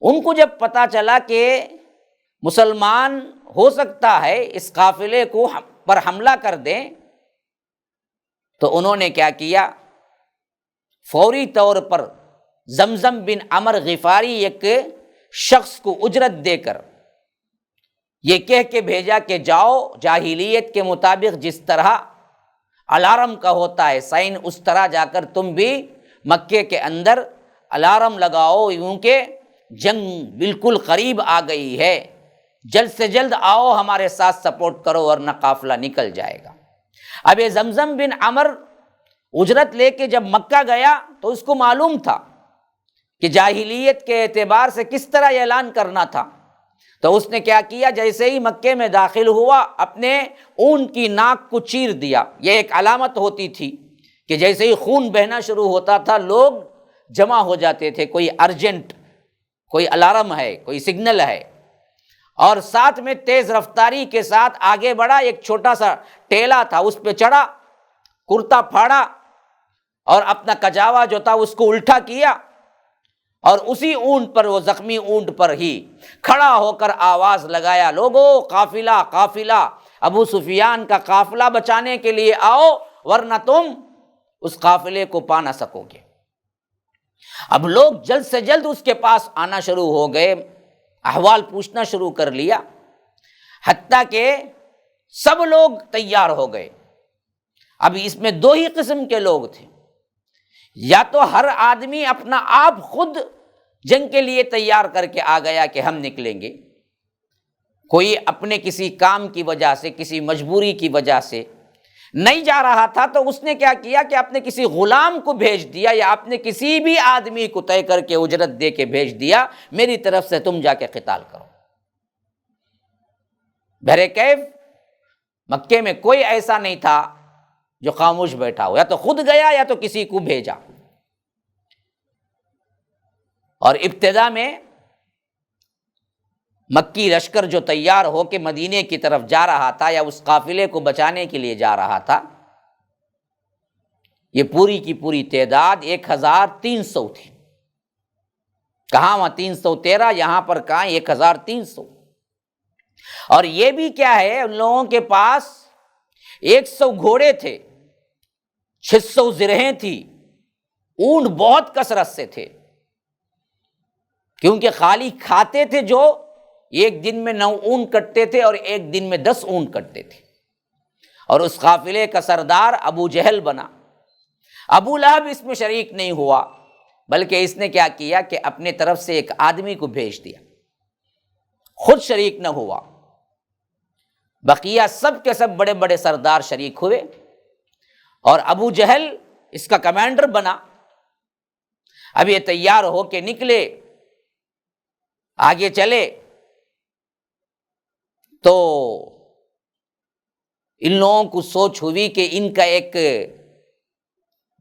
ان کو جب پتہ چلا کہ مسلمان ہو سکتا ہے اس قافلے کو پر حملہ کر دیں، تو انہوں نے کیا کیا، فوری طور پر زمزم بن عمر غفاری ایک شخص کو اجرت دے کر یہ کہہ کے بھیجا کہ جاؤ جاہلیت کے مطابق جس طرح الارم کا ہوتا ہے سائن، اس طرح جا کر تم بھی مکے کے اندر الارم لگاؤ، کیونکہ جنگ بالکل قریب آ گئی ہے، جلد سے جلد آؤ ہمارے ساتھ سپورٹ کرو ورنہ قافلہ نکل جائے گا۔ اب یہ زمزم بن عمر اجرت لے کے جب مکہ گیا تو اس کو معلوم تھا کہ جاہلیت کے اعتبار سے کس طرح یہ اعلان کرنا تھا، تو اس نے کیا کیا، جیسے ہی مکے میں داخل ہوا اپنے اونٹ کی ناک کو چیر دیا۔ یہ ایک علامت ہوتی تھی کہ جیسے ہی خون بہنا شروع ہوتا تھا لوگ جمع ہو جاتے تھے، کوئی ارجنٹ، کوئی الارم ہے، کوئی سگنل ہے، اور ساتھ میں تیز رفتاری کے ساتھ آگے بڑھا، ایک چھوٹا سا ٹیلا تھا اس پہ چڑھا، کرتا پھاڑا اور اپنا کجاوا جو تھا اس کو الٹا کیا، اور اسی اونٹ پر، وہ زخمی اونٹ پر ہی کھڑا ہو کر آواز لگایا، لوگو قافلہ قافلہ، ابو سفیان کا قافلہ بچانے کے لیے آؤ ورنہ تم اس قافلے کو پا نہ سکو گے۔ اب لوگ جلد سے جلد اس کے پاس آنا شروع ہو گئے، احوال پوچھنا شروع کر لیا، حتیٰ کہ سب لوگ تیار ہو گئے۔ اب اس میں دو ہی قسم کے لوگ تھے، یا تو ہر آدمی اپنا آپ خود جنگ کے لیے تیار کر کے آ گیا کہ ہم نکلیں گے، کوئی اپنے کسی کام کی وجہ سے، کسی مجبوری کی وجہ سے نہیں جا رہا تھا تو اس نے کیا کیا کہ اپنے کسی غلام کو بھیج دیا، یا اپنے کسی بھی آدمی کو طے کر کے اجرت دے کے بھیج دیا، میری طرف سے تم جا کے قتال کرو۔ بہرکیف مکے میں کوئی ایسا نہیں تھا جو خاموش بیٹھا ہو، یا تو خود گیا یا تو کسی کو بھیجا۔ اور ابتدا میں مکی لشکر جو تیار ہو کے مدینے کی طرف جا رہا تھا، یا اس قافلے کو بچانے کے لیے جا رہا تھا، یہ پوری کی پوری تعداد 1300 تھی۔ کہاں وہاں 313، یہاں پر کہاں 1300۔ اور یہ بھی کیا ہے، ان لوگوں کے پاس 100 گھوڑے تھے، 600 زرہیں تھی، اونٹ بہت کثرت سے تھے، کیونکہ خالی کھاتے تھے جو ایک دن میں 9 اونٹ کٹتے تھے اور ایک دن میں 10 اونٹ کٹتے تھے۔ اور اس قافلے کا سردار ابو جہل بنا۔ ابو لہب اس میں شریک نہیں ہوا، بلکہ اس نے کیا کیا کہ اپنے طرف سے ایک آدمی کو بھیج دیا، خود شریک نہ ہوا۔ بقیہ سب کے سب بڑے بڑے سردار شریک ہوئے، اور ابو جہل اس کا کمانڈر بنا۔ اب یہ تیار ہو کے نکلے، آگے چلے، تو ان لوگوں کو سوچ ہوئی کہ ان کا ایک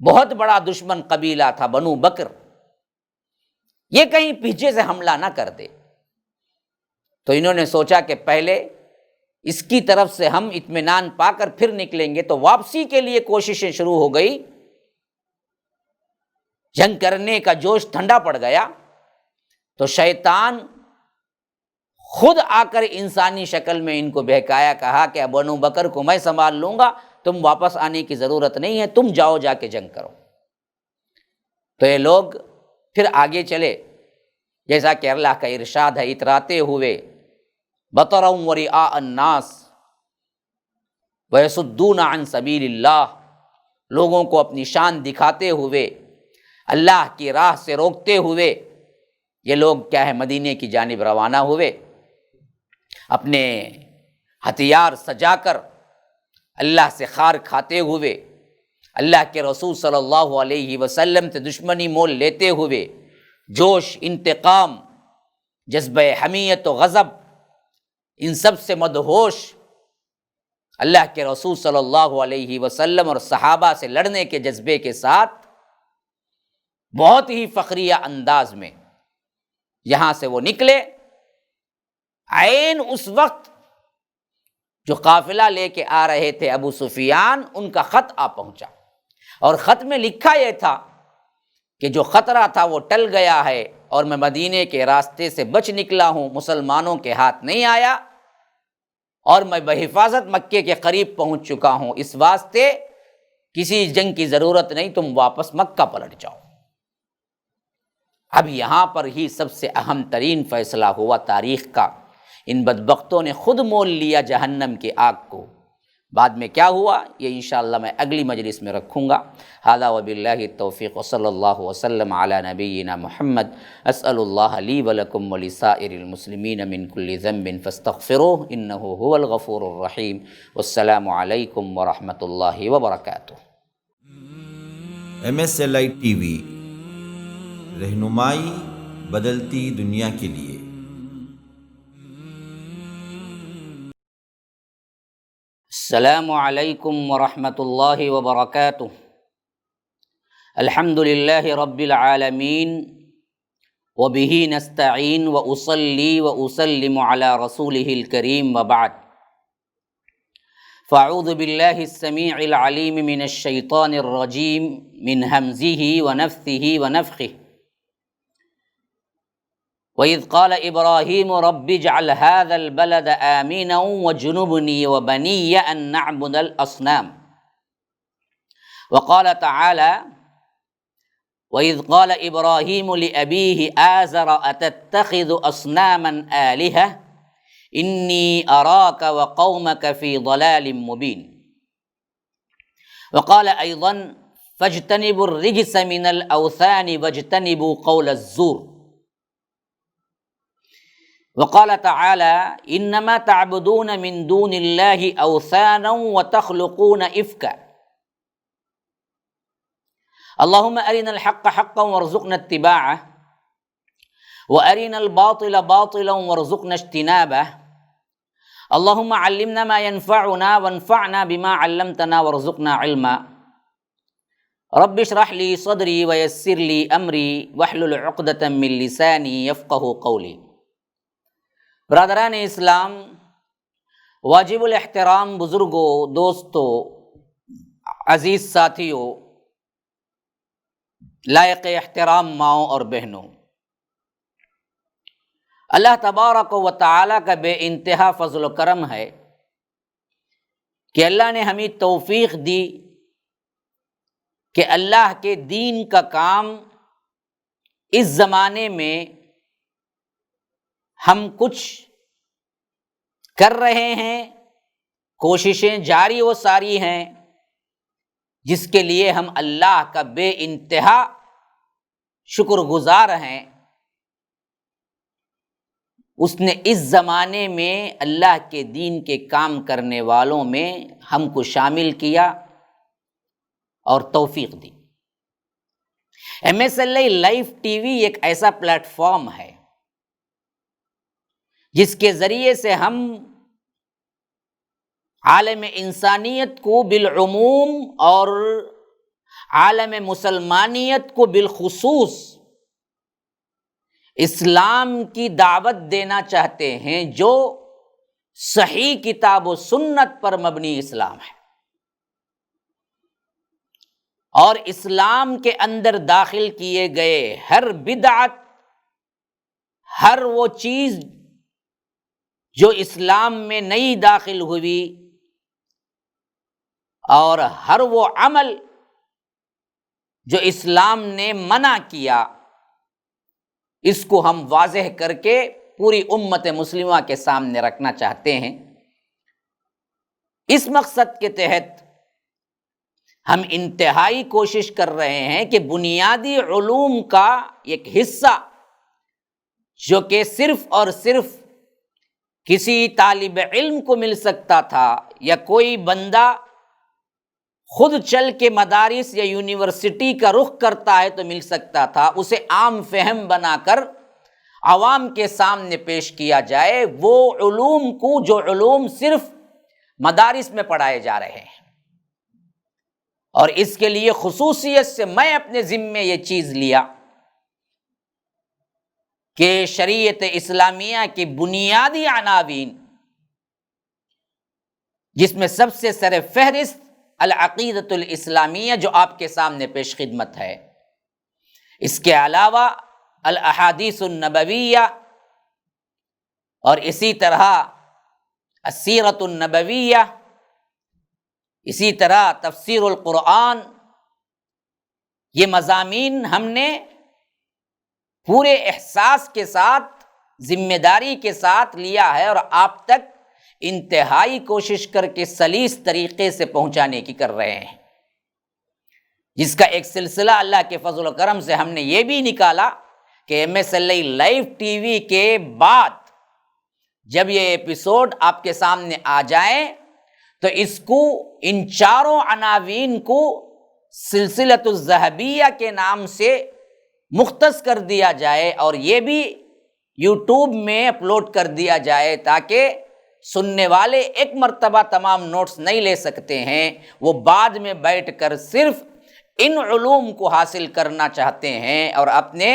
بہت بڑا دشمن قبیلہ تھا، بنو بکر، یہ کہیں پیچھے سے حملہ نہ کر دے۔ تو انہوں نے سوچا کہ پہلے اس کی طرف سے ہم اطمینان پا کر پھر نکلیں گے۔ تو واپسی کے لیے کوششیں شروع ہو گئی، جنگ کرنے کا جوش ٹھنڈا پڑ گیا۔ تو شیطان خود آ کر انسانی شکل میں ان کو بہکایا، کہا کہ بنو بکر کو میں سنبھال لوں گا، تم واپس آنے کی ضرورت نہیں ہے، تم جاؤ جا کے جنگ کرو۔ تو یہ لوگ پھر آگے چلے، جیسا کہ اللہ کا ارشاد ہے، اتراتے ہوئے بطرا ورئاء الناس ویصدون عن سبیل اللہ، لوگوں کو اپنی شان دکھاتے ہوئے، اللہ کی راہ سے روکتے ہوئے یہ لوگ کیا ہے مدینے کی جانب روانہ ہوئے، اپنے ہتھیار سجا کر، اللہ سے خار کھاتے ہوئے، اللہ کے رسول صلی اللہ علیہ وسلم سے دشمنی مول لیتے ہوئے، جوش، انتقام، جذبہ حمیت و غضب، ان سب سے مدہوش، اللہ کے رسول صلی اللہ علیہ وسلم اور صحابہ سے لڑنے کے جذبے کے ساتھ بہت ہی فخریہ انداز میں یہاں سے وہ نکلے۔ عین اس وقت جو قافلہ لے کے آ رہے تھے ابو سفیان، ان کا خط آ پہنچا، اور خط میں لکھا یہ تھا کہ جو خطرہ تھا وہ ٹل گیا ہے، اور میں مدینے کے راستے سے بچ نکلا ہوں، مسلمانوں کے ہاتھ نہیں آیا، اور میں بحفاظت مکے کے قریب پہنچ چکا ہوں، اس واسطے کسی جنگ کی ضرورت نہیں، تم واپس مکہ پلٹ جاؤ۔ اب یہاں پر ہی سب سے اہم ترین فیصلہ ہوا تاریخ کا۔ ان بدبختوں نے خود مول لیا جہنم کی آگ کو۔ بعد میں کیا ہوا یہ انشاءاللہ میں اگلی مجلس میں رکھوں گا۔ ھذا وباللہ التوفیق وصلی اللہ وسلم علی نبینا محمد۔ اسأل اللہ لی ولکم ولسائر المسلمین من کل ذنب فاستغفروہ انہ هو الغفور الرحیم۔ والسلام علیکم ورحمۃ اللہ وبرکاتہ۔ MSLI TV، رہنمائی بدلتی دنیا کے لیے۔ السلام علیکم ورحمۃ اللہ وبرکاتہ۔ الحمد للہ رب العالمین وبہ نستعین واصلی واسلم علی رسولہ الکریم وبعد۔ فاعوذ باللہ السمیع العلیم من الشیطان الرجیم من ہمزہ ونفثہ ونفخہ۔ وَإِذْ قَالَ إِبْرَاهِيمُ رَبِّ اجْعَلْ هَذَا الْبَلَدَ آمِنًا وَاجْنُبْنِي وَبَنِيَّ أَن نَّعْبُدَ الْأَصْنَامَ۔ وقال تعالى وَإِذْ قَالَ إِبْرَاهِيمُ لِأَبِيهِ آزَرَ أَتَتَّخِذُ أَصْنَامًا آلِهَةً إِنِّي أَرَاكَ وَقَوْمَكَ فِي ضَلَالٍ مُبِينٍ وقال أيضا فاجتنبوا الرجس من الأوثان واجتنبوا قول الزور وقال تعالى إنما تعبدون من دون الله أوثانا وتخلقون إفكا اللهم أرنا الحق حقا وارزقنا اتباعه وأرنا الباطل باطلا وارزقنا اجتنابه اللهم علمنا ما ينفعنا وانفعنا بما علمتنا وارزقنا علما رب اشرح لي صدري ويسر لي أمري واحلل عقدة من لساني يفقهوا قولي۔ برادران اسلام، واجب الاحترام بزرگوں، دوستوں، عزیز ساتھیوں، لائق احترام ماؤں اور بہنوں، اللہ تبارک و تعالیٰ کا بے انتہا فضل و کرم ہے کہ اللہ نے ہمیں توفیق دی کہ اللہ کے دین کا کام اس زمانے میں ہم کچھ کر رہے ہیں، کوششیں جاری و ساری ہیں، جس کے لیے ہم اللہ کا بے انتہا شکر گزار ہیں۔ اس نے اس زمانے میں اللہ کے دین کے کام کرنے والوں میں ہم کو شامل کیا اور توفیق دی۔ MSLI لائیو ٹی وی ایک ایسا پلیٹ فارم ہے جس کے ذریعے سے ہم عالم انسانیت کو بالعموم اور عالم مسلمانیت کو بالخصوص اسلام کی دعوت دینا چاہتے ہیں، جو صحیح کتاب و سنت پر مبنی اسلام ہے، اور اسلام کے اندر داخل کیے گئے ہر بدعت، ہر وہ چیز جو اسلام میں نئی داخل ہوئی، اور ہر وہ عمل جو اسلام نے منع کیا، اس کو ہم واضح کر کے پوری امت مسلمہ کے سامنے رکھنا چاہتے ہیں۔ اس مقصد کے تحت ہم انتہائی کوشش کر رہے ہیں کہ بنیادی علوم کا ایک حصہ جو کہ صرف اور صرف کسی طالب علم کو مل سکتا تھا یا کوئی بندہ خود چل کے مدارس یا یونیورسٹی کا رخ کرتا ہے تو مل سکتا تھا، اسے عام فہم بنا کر عوام کے سامنے پیش کیا جائے، وہ علوم کو جو علوم صرف مدارس میں پڑھائے جا رہے ہیں۔ اور اس کے لیے خصوصیت سے میں اپنے ذمے یہ چیز لیا کہ شریعت اسلامیہ کی بنیادی عناوین، جس میں سب سے سر فہرست العقیدۃ الاسلامیہ جو آپ کے سامنے پیش خدمت ہے، اس کے علاوہ الاحادیث النبویہ، اور اسی طرح السیرۃ النبویہ، اسی طرح تفسیر القرآن، یہ مضامین ہم نے پورے احساس کے ساتھ، ذمہ داری کے ساتھ لیا ہے، اور آپ تک انتہائی کوشش کر کے سلیس طریقے سے پہنچانے کی کر رہے ہیں، جس کا ایک سلسلہ اللہ کے فضل و کرم سے ہم نے یہ بھی نکالا کہ MSLI لائیو ٹی وی کے بعد جب یہ ایپیسوڈ آپ کے سامنے آ جائیں تو اس کو، ان چاروں عناوین کو سلسلۃ الذہبیہ کے نام سے مختص کر دیا جائے، اور یہ بھی یوٹیوب میں اپلوڈ کر دیا جائے تاکہ سننے والے ایک مرتبہ تمام نوٹس نہیں لے سکتے ہیں، وہ بعد میں بیٹھ کر صرف ان علوم کو حاصل کرنا چاہتے ہیں اور اپنے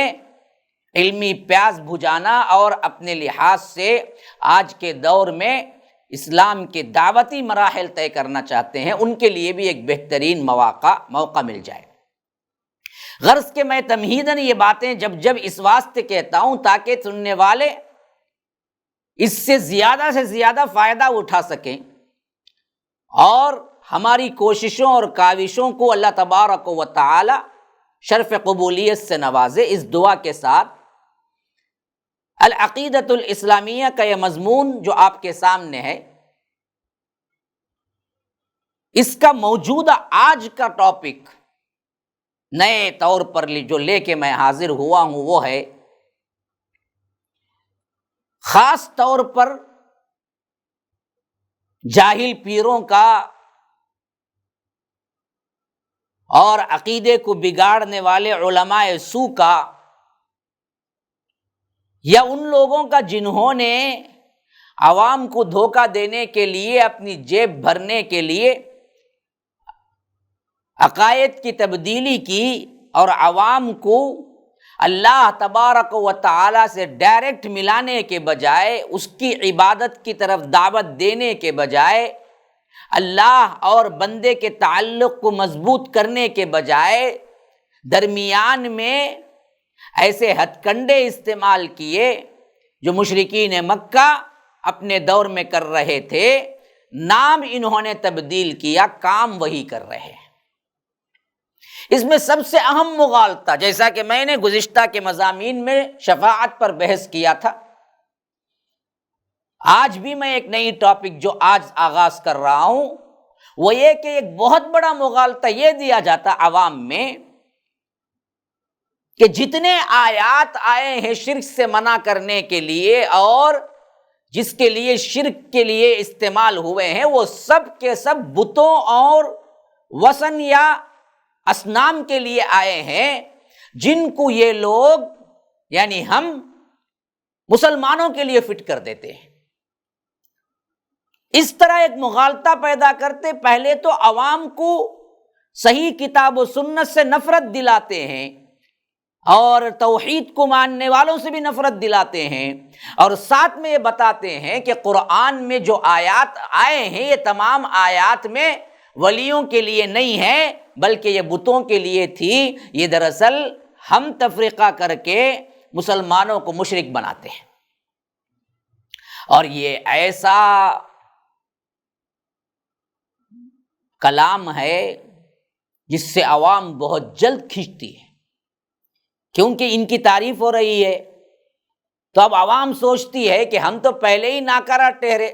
علمی پیاس بجھانا اور اپنے لحاظ سے آج کے دور میں اسلام کے دعوتی مراحل طے کرنا چاہتے ہیں، ان کے لیے بھی ایک بہترین موقع مل جائے۔ غرض کہ میں تمہیداً یہ باتیں جب اس واسطے کہتا ہوں تاکہ سننے والے اس سے زیادہ فائدہ اٹھا سکیں، اور ہماری کوششوں اور کاوشوں کو اللہ تبارک و تعالی شرف قبولیت سے نوازے۔ اس دعا کے ساتھ العقیدۃ الاسلامیہ کا یہ مضمون جو آپ کے سامنے ہے، اس کا موجودہ آج کا ٹاپک نئے طور پر جو لے کے میں حاضر ہوا ہوں وہ ہے خاص طور پر جاہل پیروں کا اور عقیدے کو بگاڑنے والے علماء سو کا، یا ان لوگوں کا جنہوں نے عوام کو دھوکہ دینے کے لیے، اپنی جیب بھرنے کے لیے عقائد کی تبدیلی کی اور عوام کو اللہ تبارک و تعالی سے ڈائریکٹ ملانے کے بجائے، اس کی عبادت کی طرف دعوت دینے کے بجائے، اللہ اور بندے کے تعلق کو مضبوط کرنے کے بجائے درمیان میں ایسے ہتھ کنڈے استعمال کیے جو مشرکین مکہ اپنے دور میں کر رہے تھے۔ نام انہوں نے تبدیل کیا، کام وہی کر رہے ہیں۔ اس میں سب سے اہم مغالطہ، جیسا کہ میں نے گزشتہ کے مضامین میں شفاعت پر بحث کیا تھا، آج بھی میں ایک نئی ٹاپک جو آج آغاز کر رہا ہوں وہ یہ کہ ایک بہت بڑا مغالطہ یہ دیا جاتا عوام میں کہ جتنے آیات آئے ہیں شرک سے منع کرنے کے لیے اور جس کے لیے شرک کے لیے استعمال ہوئے ہیں، وہ سب کے سب بتوں اور وثن یا اصنام کے لیے آئے ہیں، جن کو یہ لوگ یعنی ہم مسلمانوں کے لیے فٹ کر دیتے ہیں۔ اس طرح ایک مغالطہ پیدا کرتے، پہلے تو عوام کو صحیح کتاب و سنت سے نفرت دلاتے ہیں اور توحید کو ماننے والوں سے بھی نفرت دلاتے ہیں، اور ساتھ میں یہ بتاتے ہیں کہ قرآن میں جو آیات آئے ہیں یہ تمام آیات میں ولیوں کے لیے نہیں ہے بلکہ یہ بتوں کے لیے تھی۔ یہ دراصل ہم تفریقہ کر کے مسلمانوں کو مشرک بناتے ہیں، اور یہ ایسا کلام ہے جس سے عوام بہت جلد کھنچتی ہے، کیونکہ ان کی تعریف ہو رہی ہے تو اب عوام سوچتی ہے کہ ہم تو پہلے ہی ناکارہ ٹھہرے،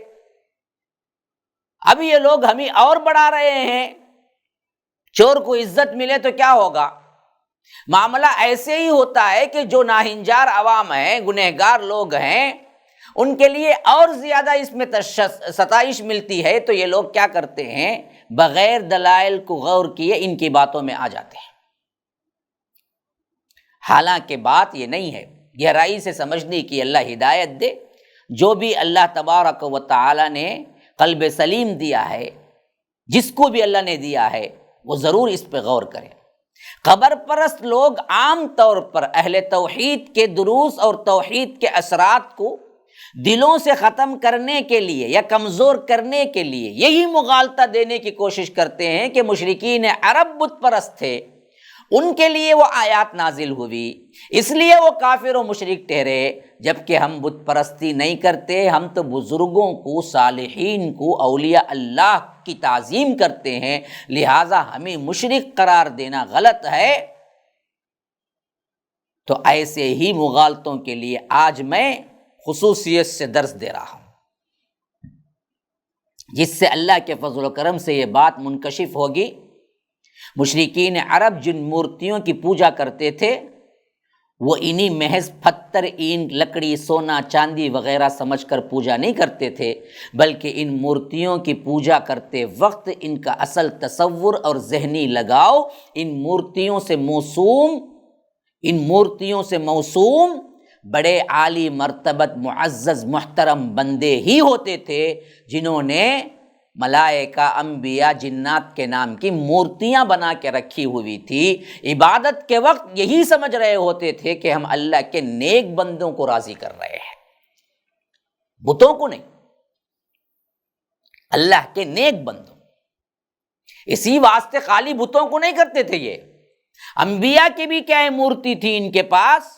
اب یہ لوگ ہمیں اور بڑھا رہے ہیں، چور کو عزت ملے تو کیا ہوگا۔ معاملہ ایسے ہی ہوتا ہے کہ جو ناہنجار عوام ہیں، گنہگار لوگ ہیں، ان کے لیے اور زیادہ اس میں ستائش ملتی ہے تو یہ لوگ کیا کرتے ہیں، بغیر دلائل کو غور کیے ان کی باتوں میں آ جاتے ہیں۔ حالانکہ بات یہ نہیں ہے، گہرائی سے سمجھنے کی اللہ ہدایت دے۔ جو بھی اللہ تبارک و تعالی نے قلب سلیم دیا ہے، جس کو بھی اللہ نے دیا ہے، وہ ضرور اس پہ غور کرے۔ قبر پرست لوگ عام طور پر اہل توحید کے دروس اور توحید کے اثرات کو دلوں سے ختم کرنے کے لیے یا کمزور کرنے کے لیے یہی مغالطہ دینے کی کوشش کرتے ہیں کہ مشرکین عرب بت پرست تھے، ان کے لیے وہ آیات نازل ہوئی، اس لیے وہ کافر و مشرک ٹھہرے، جبکہ ہم بت پرستی نہیں کرتے، ہم تو بزرگوں کو، صالحین کو، اولیاء اللہ کی تعظیم کرتے ہیں، لہٰذا ہمیں مشرک قرار دینا غلط ہے۔ تو ایسے ہی مغالطوں کے لیے آج میں خصوصیت سے درس دے رہا ہوں، جس سے اللہ کے فضل و کرم سے یہ بات منکشف ہوگی۔ مشرکین عرب جن مورتیوں کی پوجا کرتے تھے وہ انہی محض پتھر، اینٹ، لکڑی، سونا، چاندی وغیرہ سمجھ کر پوجا نہیں کرتے تھے، بلکہ ان مورتیوں کی پوجا کرتے وقت ان کا اصل تصور اور ذہنی لگاؤ ان مورتیوں سے موسوم بڑے عالی مرتبت معزز محترم بندے ہی ہوتے تھے، جنہوں نے ملائکہ، انبیاء، جنات کے نام کی مورتیاں بنا کے رکھی ہوئی تھی۔ عبادت کے وقت یہی سمجھ رہے ہوتے تھے کہ ہم اللہ کے نیک بندوں کو راضی کر رہے ہیں، بتوں کو نہیں، اللہ کے نیک بندوں۔ اسی واسطے خالی بتوں کو نہیں کرتے تھے، یہ انبیاء کی بھی کیا مورتی تھی ان کے پاس۔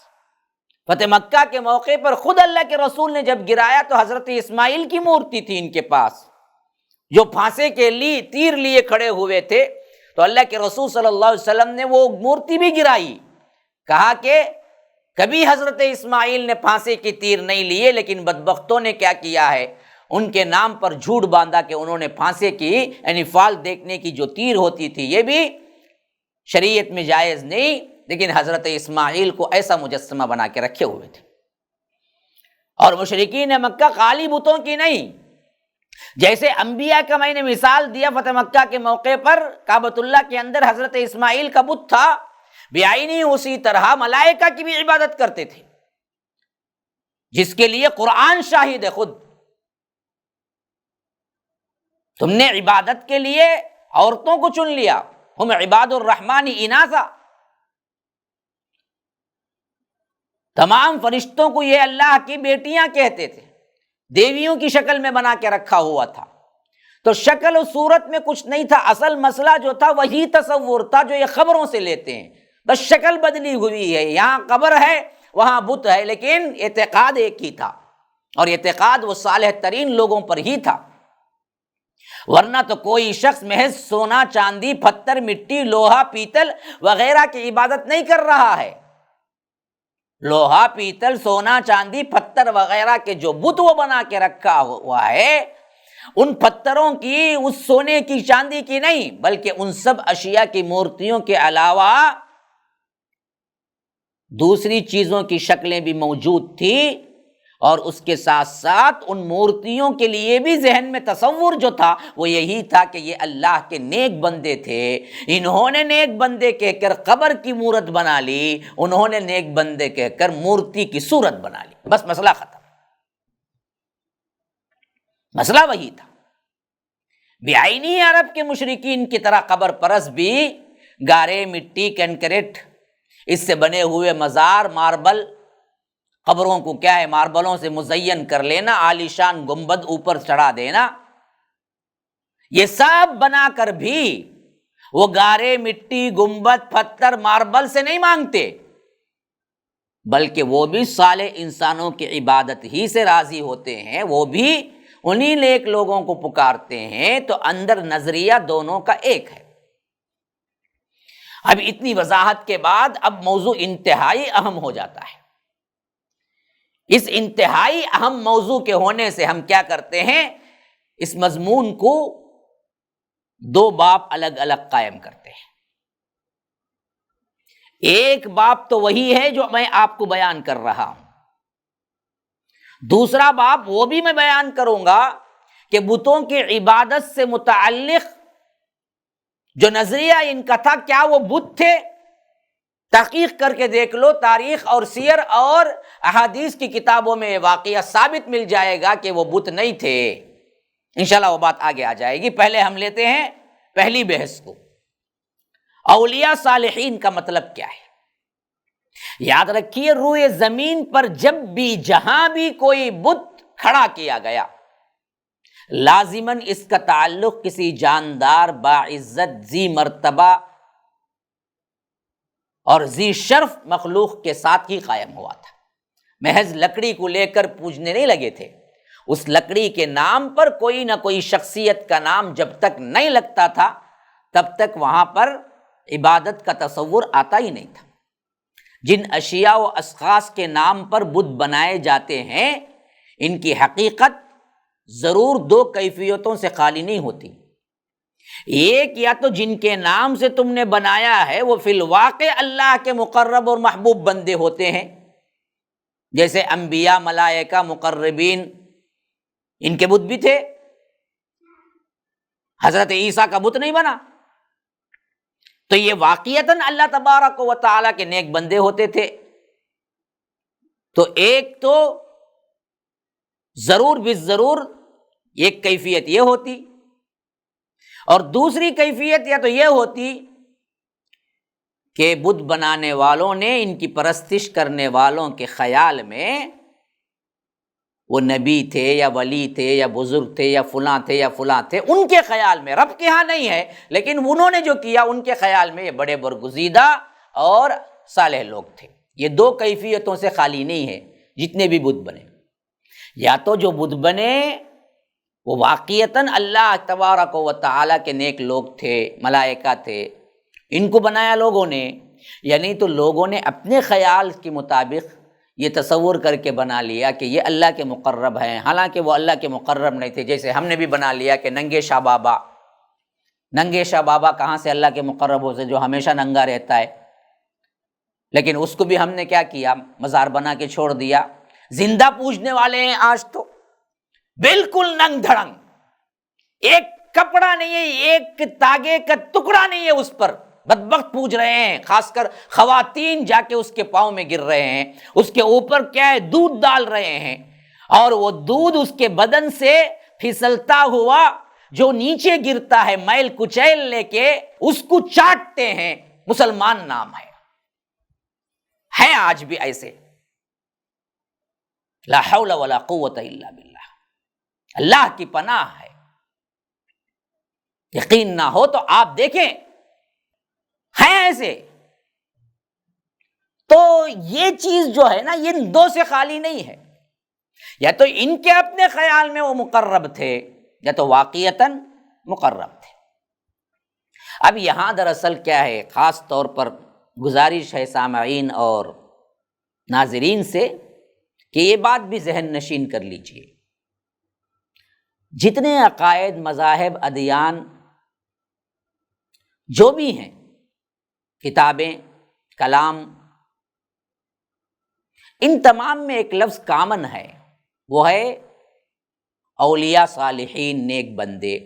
فتح مکہ کے موقع پر خود اللہ کے رسول نے جب گرایا تو حضرت اسماعیل کی مورتی تھی ان کے پاس، جو پھانسے کے لیے تیر لیے کھڑے ہوئے تھے، تو تو اللہ کے رسول صلی اللہ علیہ وسلم نے وہ مورتی بھی گرائی، کہا کہ کبھی حضرت اسماعیل نے پھانسی کی تیر نہیں لیے، لیکن بدبختوں نے کیا کیا ہے، ان کے نام پر جھوٹ باندھا کہ انہوں نے پھانسی کی، یعنی فال دیکھنے کی جو تیر ہوتی تھی یہ بھی شریعت میں جائز نہیں، لیکن حضرت اسماعیل کو ایسا مجسمہ بنا کے رکھے ہوئے تھے۔ اور مشرکین مکہ خالی بتوں کی نہیں، جیسے انبیاء کا میں نے مثال دیا، فتح مکہ کے موقع پر کعبۃ اللہ کے اندر حضرت اسماعیل کا بت تھا بعینی، اسی طرح ملائکہ کی بھی عبادت کرتے تھے، جس کے لیے قرآن شاہد ہے خود۔ تم نے عبادت کے لیے عورتوں کو چن لیا، ہم عباد الرحمن اناثا، تمام فرشتوں کو یہ اللہ کی بیٹیاں کہتے تھے، دیویوں کی شکل میں بنا کے رکھا ہوا تھا۔ تو شکل و صورت میں کچھ نہیں تھا، اصل مسئلہ جو تھا وہی تصور تھا جو یہ خبروں سے لیتے ہیں، بس شکل بدلی ہوئی ہے، یہاں قبر ہے وہاں بت ہے، لیکن اعتقاد ایک ہی تھا، اور اعتقاد وہ صالح ترین لوگوں پر ہی تھا۔ ورنہ تو کوئی شخص محض سونا چاندی پتھر مٹی لوہا پیتل وغیرہ کی عبادت نہیں کر رہا ہے۔ لوہا پیتل سونا چاندی پتھر وغیرہ کے جو بت وہ بنا کے رکھا ہوا ہے، ان پتھروں کی، اس سونے کی چاندی کی نہیں، بلکہ ان سب اشیاء کی مورتیوں کے علاوہ دوسری چیزوں کی شکلیں بھی موجود تھی، اور اس کے ساتھ ساتھ ان مورتیوں کے لیے بھی ذہن میں تصور جو تھا وہ یہی تھا کہ یہ اللہ کے نیک بندے تھے، انہوں نے نیک بندے کہہ کر قبر کی مورت بنا لی، انہوں نے نیک بندے کہہ کر مورتی کی صورت بنا لی، بس مسئلہ ختم۔ مسئلہ وہی تھا۔ بعینی عرب کے مشرکین کی طرح قبر پرست بھی گارے مٹی کنکریٹ، اس سے بنے ہوئے مزار ماربل، قبروں کو کیا ہے ماربلوں سے مزین کر لینا، عالیشان گنبد اوپر چڑھا دینا، یہ سب بنا کر بھی وہ گارے مٹی گنبد پتھر ماربل سے نہیں مانگتے، بلکہ وہ بھی صالح انسانوں کی عبادت ہی سے راضی ہوتے ہیں، وہ بھی انہی نیک لوگوں کو پکارتے ہیں۔ تو اندر نظریہ دونوں کا ایک ہے۔ اب اتنی وضاحت کے بعد اب موضوع انتہائی اہم ہو جاتا ہے۔ اس انتہائی اہم موضوع کے ہونے سے ہم کیا کرتے ہیں، اس مضمون کو دو باب الگ الگ قائم کرتے ہیں۔ ایک باب تو وہی ہے جو میں آپ کو بیان کر رہا ہوں، دوسرا باب وہ بھی میں بیان کروں گا کہ بتوں کی عبادت سے متعلق جو نظریہ ان کا تھا، کیا وہ بت تھے؟ تحقیق کر کے دیکھ لو، تاریخ اور سیر اور احادیث کی کتابوں میں واقعہ ثابت مل جائے گا کہ وہ بت نہیں تھے۔ انشاءاللہ وہ بات آگے آ جائے گی۔ پہلے ہم لیتے ہیں پہلی بحث کو، اولیاء صالحین کا مطلب کیا ہے؟ یاد رکھیے، روئے زمین پر جب بھی جہاں بھی کوئی بت کھڑا کیا گیا، لازماً اس کا تعلق کسی جاندار باعزت ذی مرتبہ اور ذی شرف مخلوق کے ساتھ ہی قائم ہوا تھا۔ محض لکڑی کو لے کر پوجنے نہیں لگے تھے، اس لکڑی کے نام پر کوئی نہ کوئی شخصیت کا نام جب تک نہیں لگتا تھا تب تک وہاں پر عبادت کا تصور آتا ہی نہیں تھا۔ جن اشیاء و اشخاص کے نام پر بت بنائے جاتے ہیں، ان کی حقیقت ضرور دو کیفیتوں سے خالی نہیں ہوتی۔ ایک، یا تو جن کے نام سے تم نے بنایا ہے وہ فی الواقع اللہ کے مقرب اور محبوب بندے ہوتے ہیں، جیسے انبیاء ملائکہ مقربین، ان کے بت بھی تھے۔ حضرت عیسیٰ کا بت نہیں بنا، تو یہ واقعتاً اللہ تبارک و تعالیٰ کے نیک بندے ہوتے تھے۔ تو ایک تو ضرور بالضرور ایک کیفیت یہ ہوتی، اور دوسری کیفیت یا تو یہ ہوتی کہ بت بنانے والوں نے، ان کی پرستش کرنے والوں کے خیال میں وہ نبی تھے یا ولی تھے یا بزرگ تھے یا فلاں تھے یا فلاں تھے، ان کے خیال میں، رب کے ہاں نہیں ہے، لیکن انہوں نے جو کیا ان کے خیال میں یہ بڑے برگزیدہ اور صالح لوگ تھے۔ یہ دو کیفیتوں سے خالی نہیں ہے جتنے بھی بت بنے۔ یا تو جو بت بنے وہ واقعتاً اللہ تبارک و تعالیٰ کے نیک لوگ تھے، ملائکہ تھے، ان کو بنایا لوگوں نے، یعنی تو لوگوں نے اپنے خیال کے مطابق یہ تصور کر کے بنا لیا کہ یہ اللہ کے مقرب ہیں، حالانکہ وہ اللہ کے مقرب نہیں تھے۔ جیسے ہم نے بھی بنا لیا کہ ننگے شاہ بابا کہاں سے اللہ کے مقرب ہو سے، جو ہمیشہ ننگا رہتا ہے، لیکن اس کو بھی ہم نے کیا کیا، مزار بنا کے چھوڑ دیا۔ زندہ پوجنے والے ہیں آج تو بالکل ننگ دھڑنگ، ایک کپڑا نہیں ہے، ایک تاگے کا ٹکڑا نہیں ہے اس پر، بدبخت پوج رہے ہیں، خاص کر خواتین جا کے اس کے پاؤں میں گر رہے ہیں، اس کے اوپر کیا ہے، دودھ ڈال رہے ہیں، اور وہ دودھ اس کے بدن سے پھسلتا ہوا جو نیچے گرتا ہے میل کچیل لے کے اس کو چاٹتے ہیں، مسلمان نام ہے آج بھی ایسے۔ لا حول ولا قوت الا باللہ، اللہ کی پناہ ہے۔ یقین نہ ہو تو آپ دیکھیں ہیں ایسے۔ تو یہ چیز جو ہے نا، یہ ان دو سے خالی نہیں ہے، یا تو ان کے اپنے خیال میں وہ مقرب تھے، یا تو واقعتاً مقرب تھے۔ اب یہاں دراصل کیا ہے، خاص طور پر گزارش ہے سامعین اور ناظرین سے کہ یہ بات بھی ذہن نشین کر لیجئے، جتنے عقائد، مذاہب، ادیان جو بھی ہیں، کتابیں، کلام، ان تمام میں ایک لفظ کامن ہے، وہ ہے اولیاء، صالحین، نیک بندے،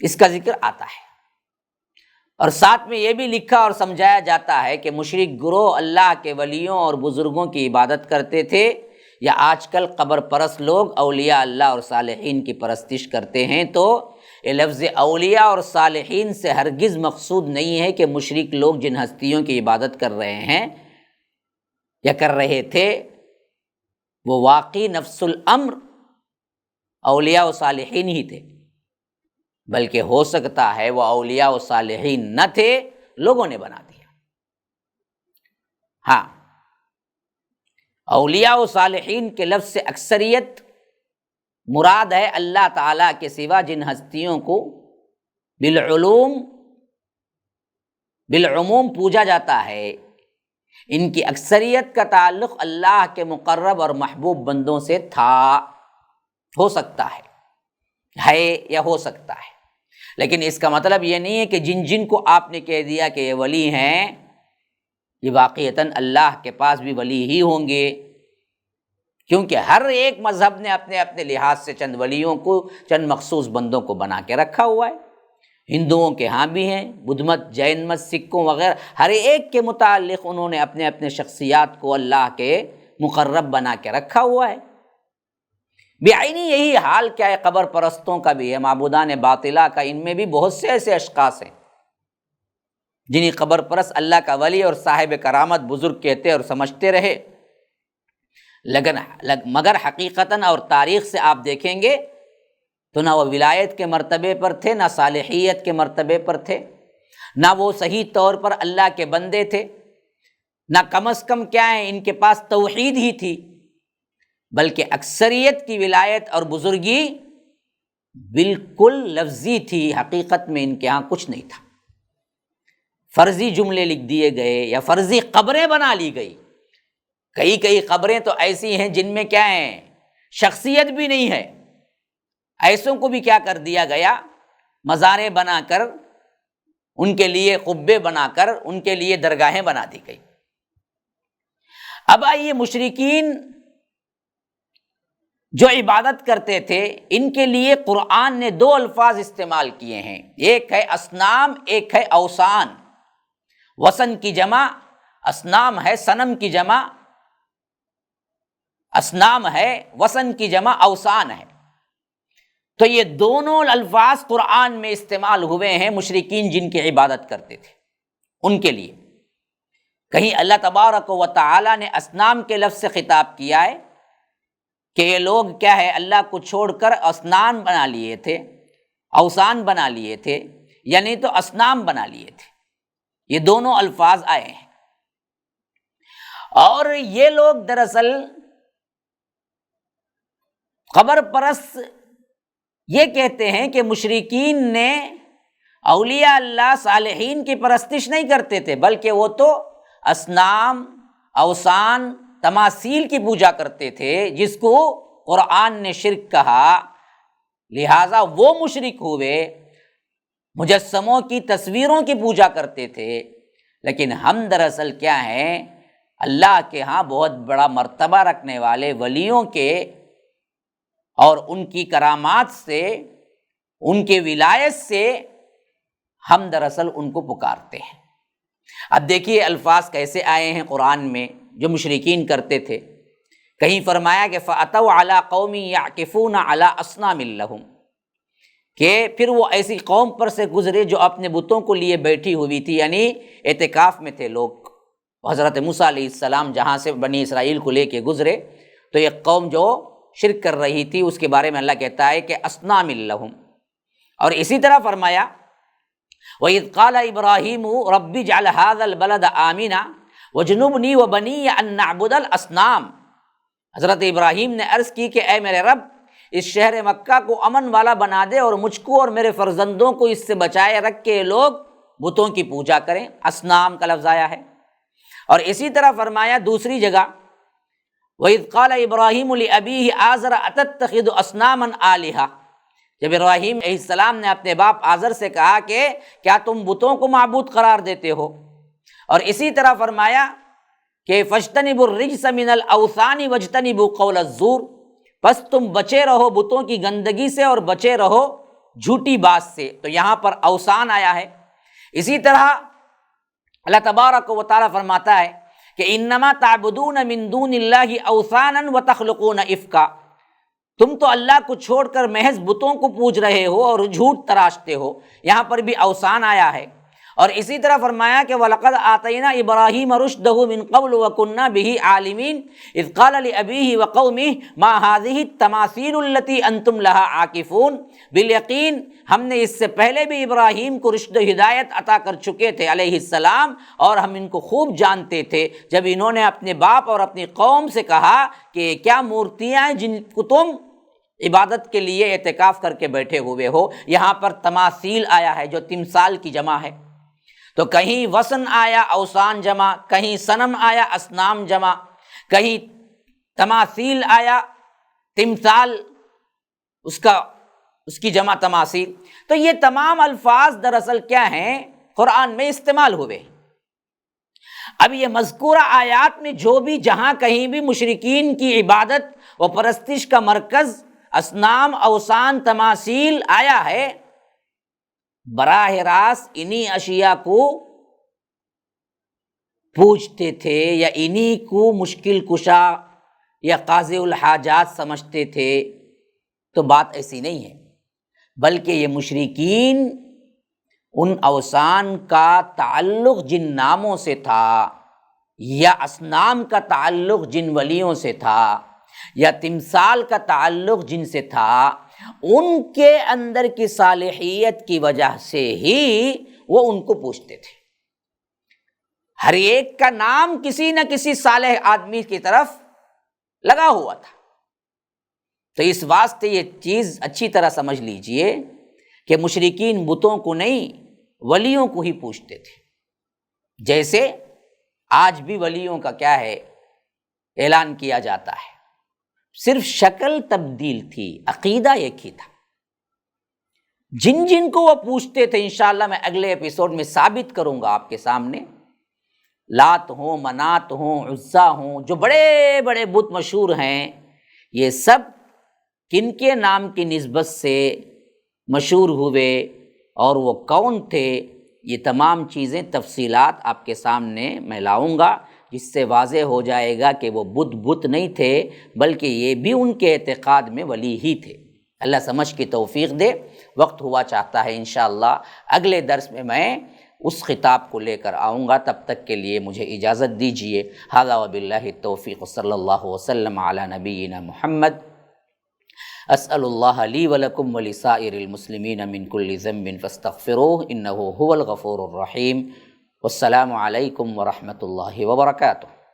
اس کا ذکر آتا ہے۔ اور ساتھ میں یہ بھی لکھا اور سمجھایا جاتا ہے کہ مشرک گروہ اللہ کے ولیوں اور بزرگوں کی عبادت کرتے تھے، یا آج کل قبر پرست لوگ اولیاء اللہ اور صالحین کی پرستش کرتے ہیں۔ تو یہ لفظ اولیاء اور صالحین سے ہرگز مقصود نہیں ہے کہ مشرک لوگ جن ہستیوں کی عبادت کر رہے ہیں یا کر رہے تھے وہ واقعی نفس الامر اولیاء و صالحین ہی تھے، بلکہ ہو سکتا ہے وہ اولیاء و صالحین نہ تھے، لوگوں نے بنا دیا۔ ہاں، اولیاء و صالحین کے لفظ سے اکثریت مراد ہے اللہ تعالیٰ کے سوا جن ہستیوں کو بالعموم پوجا جاتا ہے، ان کی اکثریت کا تعلق اللہ کے مقرب اور محبوب بندوں سے تھا، ہو سکتا ہے یا ہو سکتا ہے، لیکن اس کا مطلب یہ نہیں ہے کہ جن کو آپ نے کہہ دیا کہ یہ ولی ہیں، یہ واقعتاً اللہ کے پاس بھی ولی ہی ہوں گے، کیونکہ ہر ایک مذہب نے اپنے اپنے لحاظ سے چند ولیوں کو، چند مخصوص بندوں کو بنا کے رکھا ہوا ہے۔ ہندوؤں کے ہاں بھی ہیں، بدھ مت، جین مت، سکھوں وغیرہ، ہر ایک کے متعلق انہوں نے اپنے اپنے شخصیات کو اللہ کے مقرب بنا کے رکھا ہوا ہے۔ بعینی یہی حال کیا ہے قبر پرستوں کا بھی ہے، معبودان باطلہ کا، ان میں بھی بہت سے ایسے اشخاص ہیں جنہیں قبر پرست اللہ کا ولی اور صاحب کرامت بزرگ کہتے اور سمجھتے رہے، مگر حقیقتاً اور تاریخ سے آپ دیکھیں گے تو نہ وہ ولایت کے مرتبے پر تھے، نہ صالحیت کے مرتبے پر تھے، نہ وہ صحیح طور پر اللہ کے بندے تھے، نہ کم از کم کیا ہے ان کے پاس توحید ہی تھی، بلکہ اکثریت کی ولایت اور بزرگی بالکل لفظی تھی، حقیقت میں ان کے ہاں کچھ نہیں تھا۔ فرضی جملے لکھ دیے گئے یا فرضی قبریں بنا لی گئی۔ کئی قبریں تو ایسی ہیں جن میں کیا ہے، شخصیت بھی نہیں ہے، ایسوں کو بھی کیا کر دیا گیا، مزاریں بنا کر، ان کے لیے قبے بنا کر، ان کے لیے درگاہیں بنا دی گئی۔ اب آئیے، مشرکین جو عبادت کرتے تھے، ان کے لیے قرآن نے دو الفاظ استعمال کیے ہیں، ایک ہے اصنام، ایک ہے اوثان۔ وثن کی جمع اصنام ہے، صنم کی جمع اصنام ہے، وثن کی جمع اوثان ہے۔ تو یہ دونوں الفاظ قرآن میں استعمال ہوئے ہیں مشرکین جن کی عبادت کرتے تھے ان کے لیے۔ کہیں اللہ تبارک و تعالی نے اصنام کے لفظ سے خطاب کیا ہے کہ یہ لوگ کیا ہے، اللہ کو چھوڑ کر اصنام بنا لیے تھے، اوثان بنا لیے تھے، یعنی تو اصنام بنا لیے تھے۔ یہ دونوں الفاظ آئے ہیں، اور یہ لوگ دراصل قبر پرست یہ کہتے ہیں کہ مشرکین نے اولیاء اللہ صالحین کی پرستش نہیں کرتے تھے، بلکہ وہ تو اصنام، اوثان، تماثیل کی پوجا کرتے تھے، جس کو قرآن نے شرک کہا، لہٰذا وہ مشرک ہوئے، مجسموں کی تصویروں کی پوجا کرتے تھے۔ لیکن ہم دراصل کیا ہیں، اللہ کے ہاں بہت بڑا مرتبہ رکھنے والے ولیوں کے اور ان کی کرامات سے، ان کے ولایت سے ہم دراصل ان کو پکارتے ہیں۔ اب دیکھیے الفاظ کیسے آئے ہیں قرآن میں جو مشرکین کرتے تھے۔ کہیں فرمایا کہ فَأَتَوْا عَلَىٰ قَوْمٍ يَعْكِفُونَ عَلَىٰ أَصْنَامٍ لَهُمْ، کہ پھر وہ ایسی قوم پر سے گزرے جو اپنے بتوں کو لیے بیٹھی ہوئی تھی، یعنی اعتکاف میں تھے لوگ۔ حضرت موسیٰ علیہ السلام جہاں سے بنی اسرائیل کو لے کے گزرے تو ایک قوم جو شرک کر رہی تھی، اس کے بارے میں اللہ کہتا ہے کہ اصنام لہم۔ اور اسی طرح فرمایا وَإِذْ قَالَ إِبْرَاهِيمُ رَبِّ اجْعَلْ هَٰذَا الْبَلَدَ آمِنًا وَاجْنُبْنِي وَبَنِيَّ أَن نَّعْبُدَ الْأَصْنَامَ۔ حضرت ابراہیم نے عرض کی کہ اے میرے رب، اس شہر مکہ کو امن والا بنا دے اور مجھ کو اور میرے فرزندوں کو اس سے بچائے رکھ کے لوگ بتوں کی پوجا کریں۔ اصنام کا لفظ آیا ہے۔ اور اسی طرح فرمایا دوسری جگہ وَإِذْ قَالَ إِبْرَاهِيمُ لِأَبِيهِ آزَرَ أَتَتَّخِذُ أَصْنَامًا آلِهَةً، جب ابراہیم علیہ السلام نے اپنے باپ آزر سے کہا کہ کیا تم بتوں کو معبود قرار دیتے ہو۔ اور اسی طرح فرمایا کہ فَاجْتَنِبُوا الرِّجْسَ مِنَ الْأَوْثَانِ وَاجْتَنِبُوا قَوْلَ الزُّورِ، بس تم بچے رہو بتوں کی گندگی سے اور بچے رہو جھوٹی بات سے۔ تو یہاں پر اوثان آیا ہے۔ اسی طرح اللہ تبارک و تعالیٰ فرماتا ہے کہ انما تعبدون من دون اللہ اوثانا وتخلقون افکا، تم تو اللہ کو چھوڑ کر محض بتوں کو پوج رہے ہو اور جھوٹ تراشتے ہو۔ یہاں پر بھی اوثان آیا ہے۔ اور اسی طرح فرمایا کہ وَلَقَدْ آتَيْنَا إِبْرَاهِيمَ رُشْدَهُ مِن قَبْلُ وَكُنَّا بِهِ عَالِمِينَ إِذْ قَالَ لِأَبِيهِ وَقَوْمِهِ مَا هَٰذِهِ التَّمَاثِيلُ الَّتِي أَنتُمْ لَهَا عَاكِفُونَ، بالیقین ہم نے اس سے پہلے بھی ابراہیم کو رشد و ہدایت عطا کر چکے تھے علیہ السلام، اور ہم ان کو خوب جانتے تھے جب انہوں نے اپنے باپ اور اپنی قوم سے کہا کہ کیا مورتیاں ہیں جن کو تم عبادت کے لیے اعتکاف کر کے بیٹھے ہوئے ہو۔ یہاں پر تماثیل آیا ہے جو تمثال کی جمع ہے۔ تو کہیں وثن آیا اوثان جمع، کہیں صنم آیا اصنام جمع، کہیں تماثیل آیا تمثال اس کی جمع تماثیل۔ تو یہ تمام الفاظ دراصل کیا ہیں، قرآن میں استعمال ہوئے۔ اب یہ مذکورہ آیات میں جو بھی جہاں کہیں بھی مشرکین کی عبادت و پرستش کا مرکز اصنام، اوثان، تماثیل آیا ہے، براہ راست انہی اشیاء کو پوجتے تھے یا انہی کو مشکل کشا یا قاضی الحاجات سمجھتے تھے۔ تو بات ایسی نہیں ہے، بلکہ یہ مشرکین ان اوثان کا تعلق جن ناموں سے تھا، یا اصنام کا تعلق جن ولیوں سے تھا، یا تمثال کا تعلق جن سے تھا، ان کے اندر کی صالحیت کی وجہ سے ہی وہ ان کو پوچھتے تھے۔ ہر ایک کا نام کسی نہ کسی صالح آدمی کی طرف لگا ہوا تھا۔ تو اس واسطے یہ چیز اچھی طرح سمجھ لیجئے کہ مشرکین بتوں کو نہیں ولیوں کو ہی پوچھتے تھے۔ جیسے آج بھی ولیوں کا کیا ہے، اعلان کیا جاتا ہے، صرف شکل تبدیل تھی، عقیدہ ایک ہی تھا۔ جن جن کو وہ پوچھتے تھے انشاءاللہ میں اگلے ایپیسوڈ میں ثابت کروں گا آپ کے سامنے، لات ہوں، منات ہوں، عزا ہوں، جو بڑے بڑے بت مشہور ہیں، یہ سب کن کے نام کی نسبت سے مشہور ہوئے اور وہ کون تھے، یہ تمام چیزیں تفصیلات آپ کے سامنے میں لاؤں گا، جس سے واضح ہو جائے گا کہ وہ بت نہیں تھے، بلکہ یہ بھی ان کے اعتقاد میں ولی ہی تھے۔ اللہ سمجھ کی توفیق دے۔ وقت ہوا چاہتا ہے انشاءاللہ اگلے درس میں اس خطاب کو لے کر آؤں گا، تب تک کے لیے مجھے اجازت دیجیے۔ ھذا وباللہ التوفیق، صلی اللہ وسلم علی نبینا محمد۔ اسأل اللہ لی ولکم ولسائر المسلمین من کل ذنب فاستغفروہ انہ هو الغفور الرحیم۔ والسلام علیکم ورحمۃ اللہ وبرکاتہ۔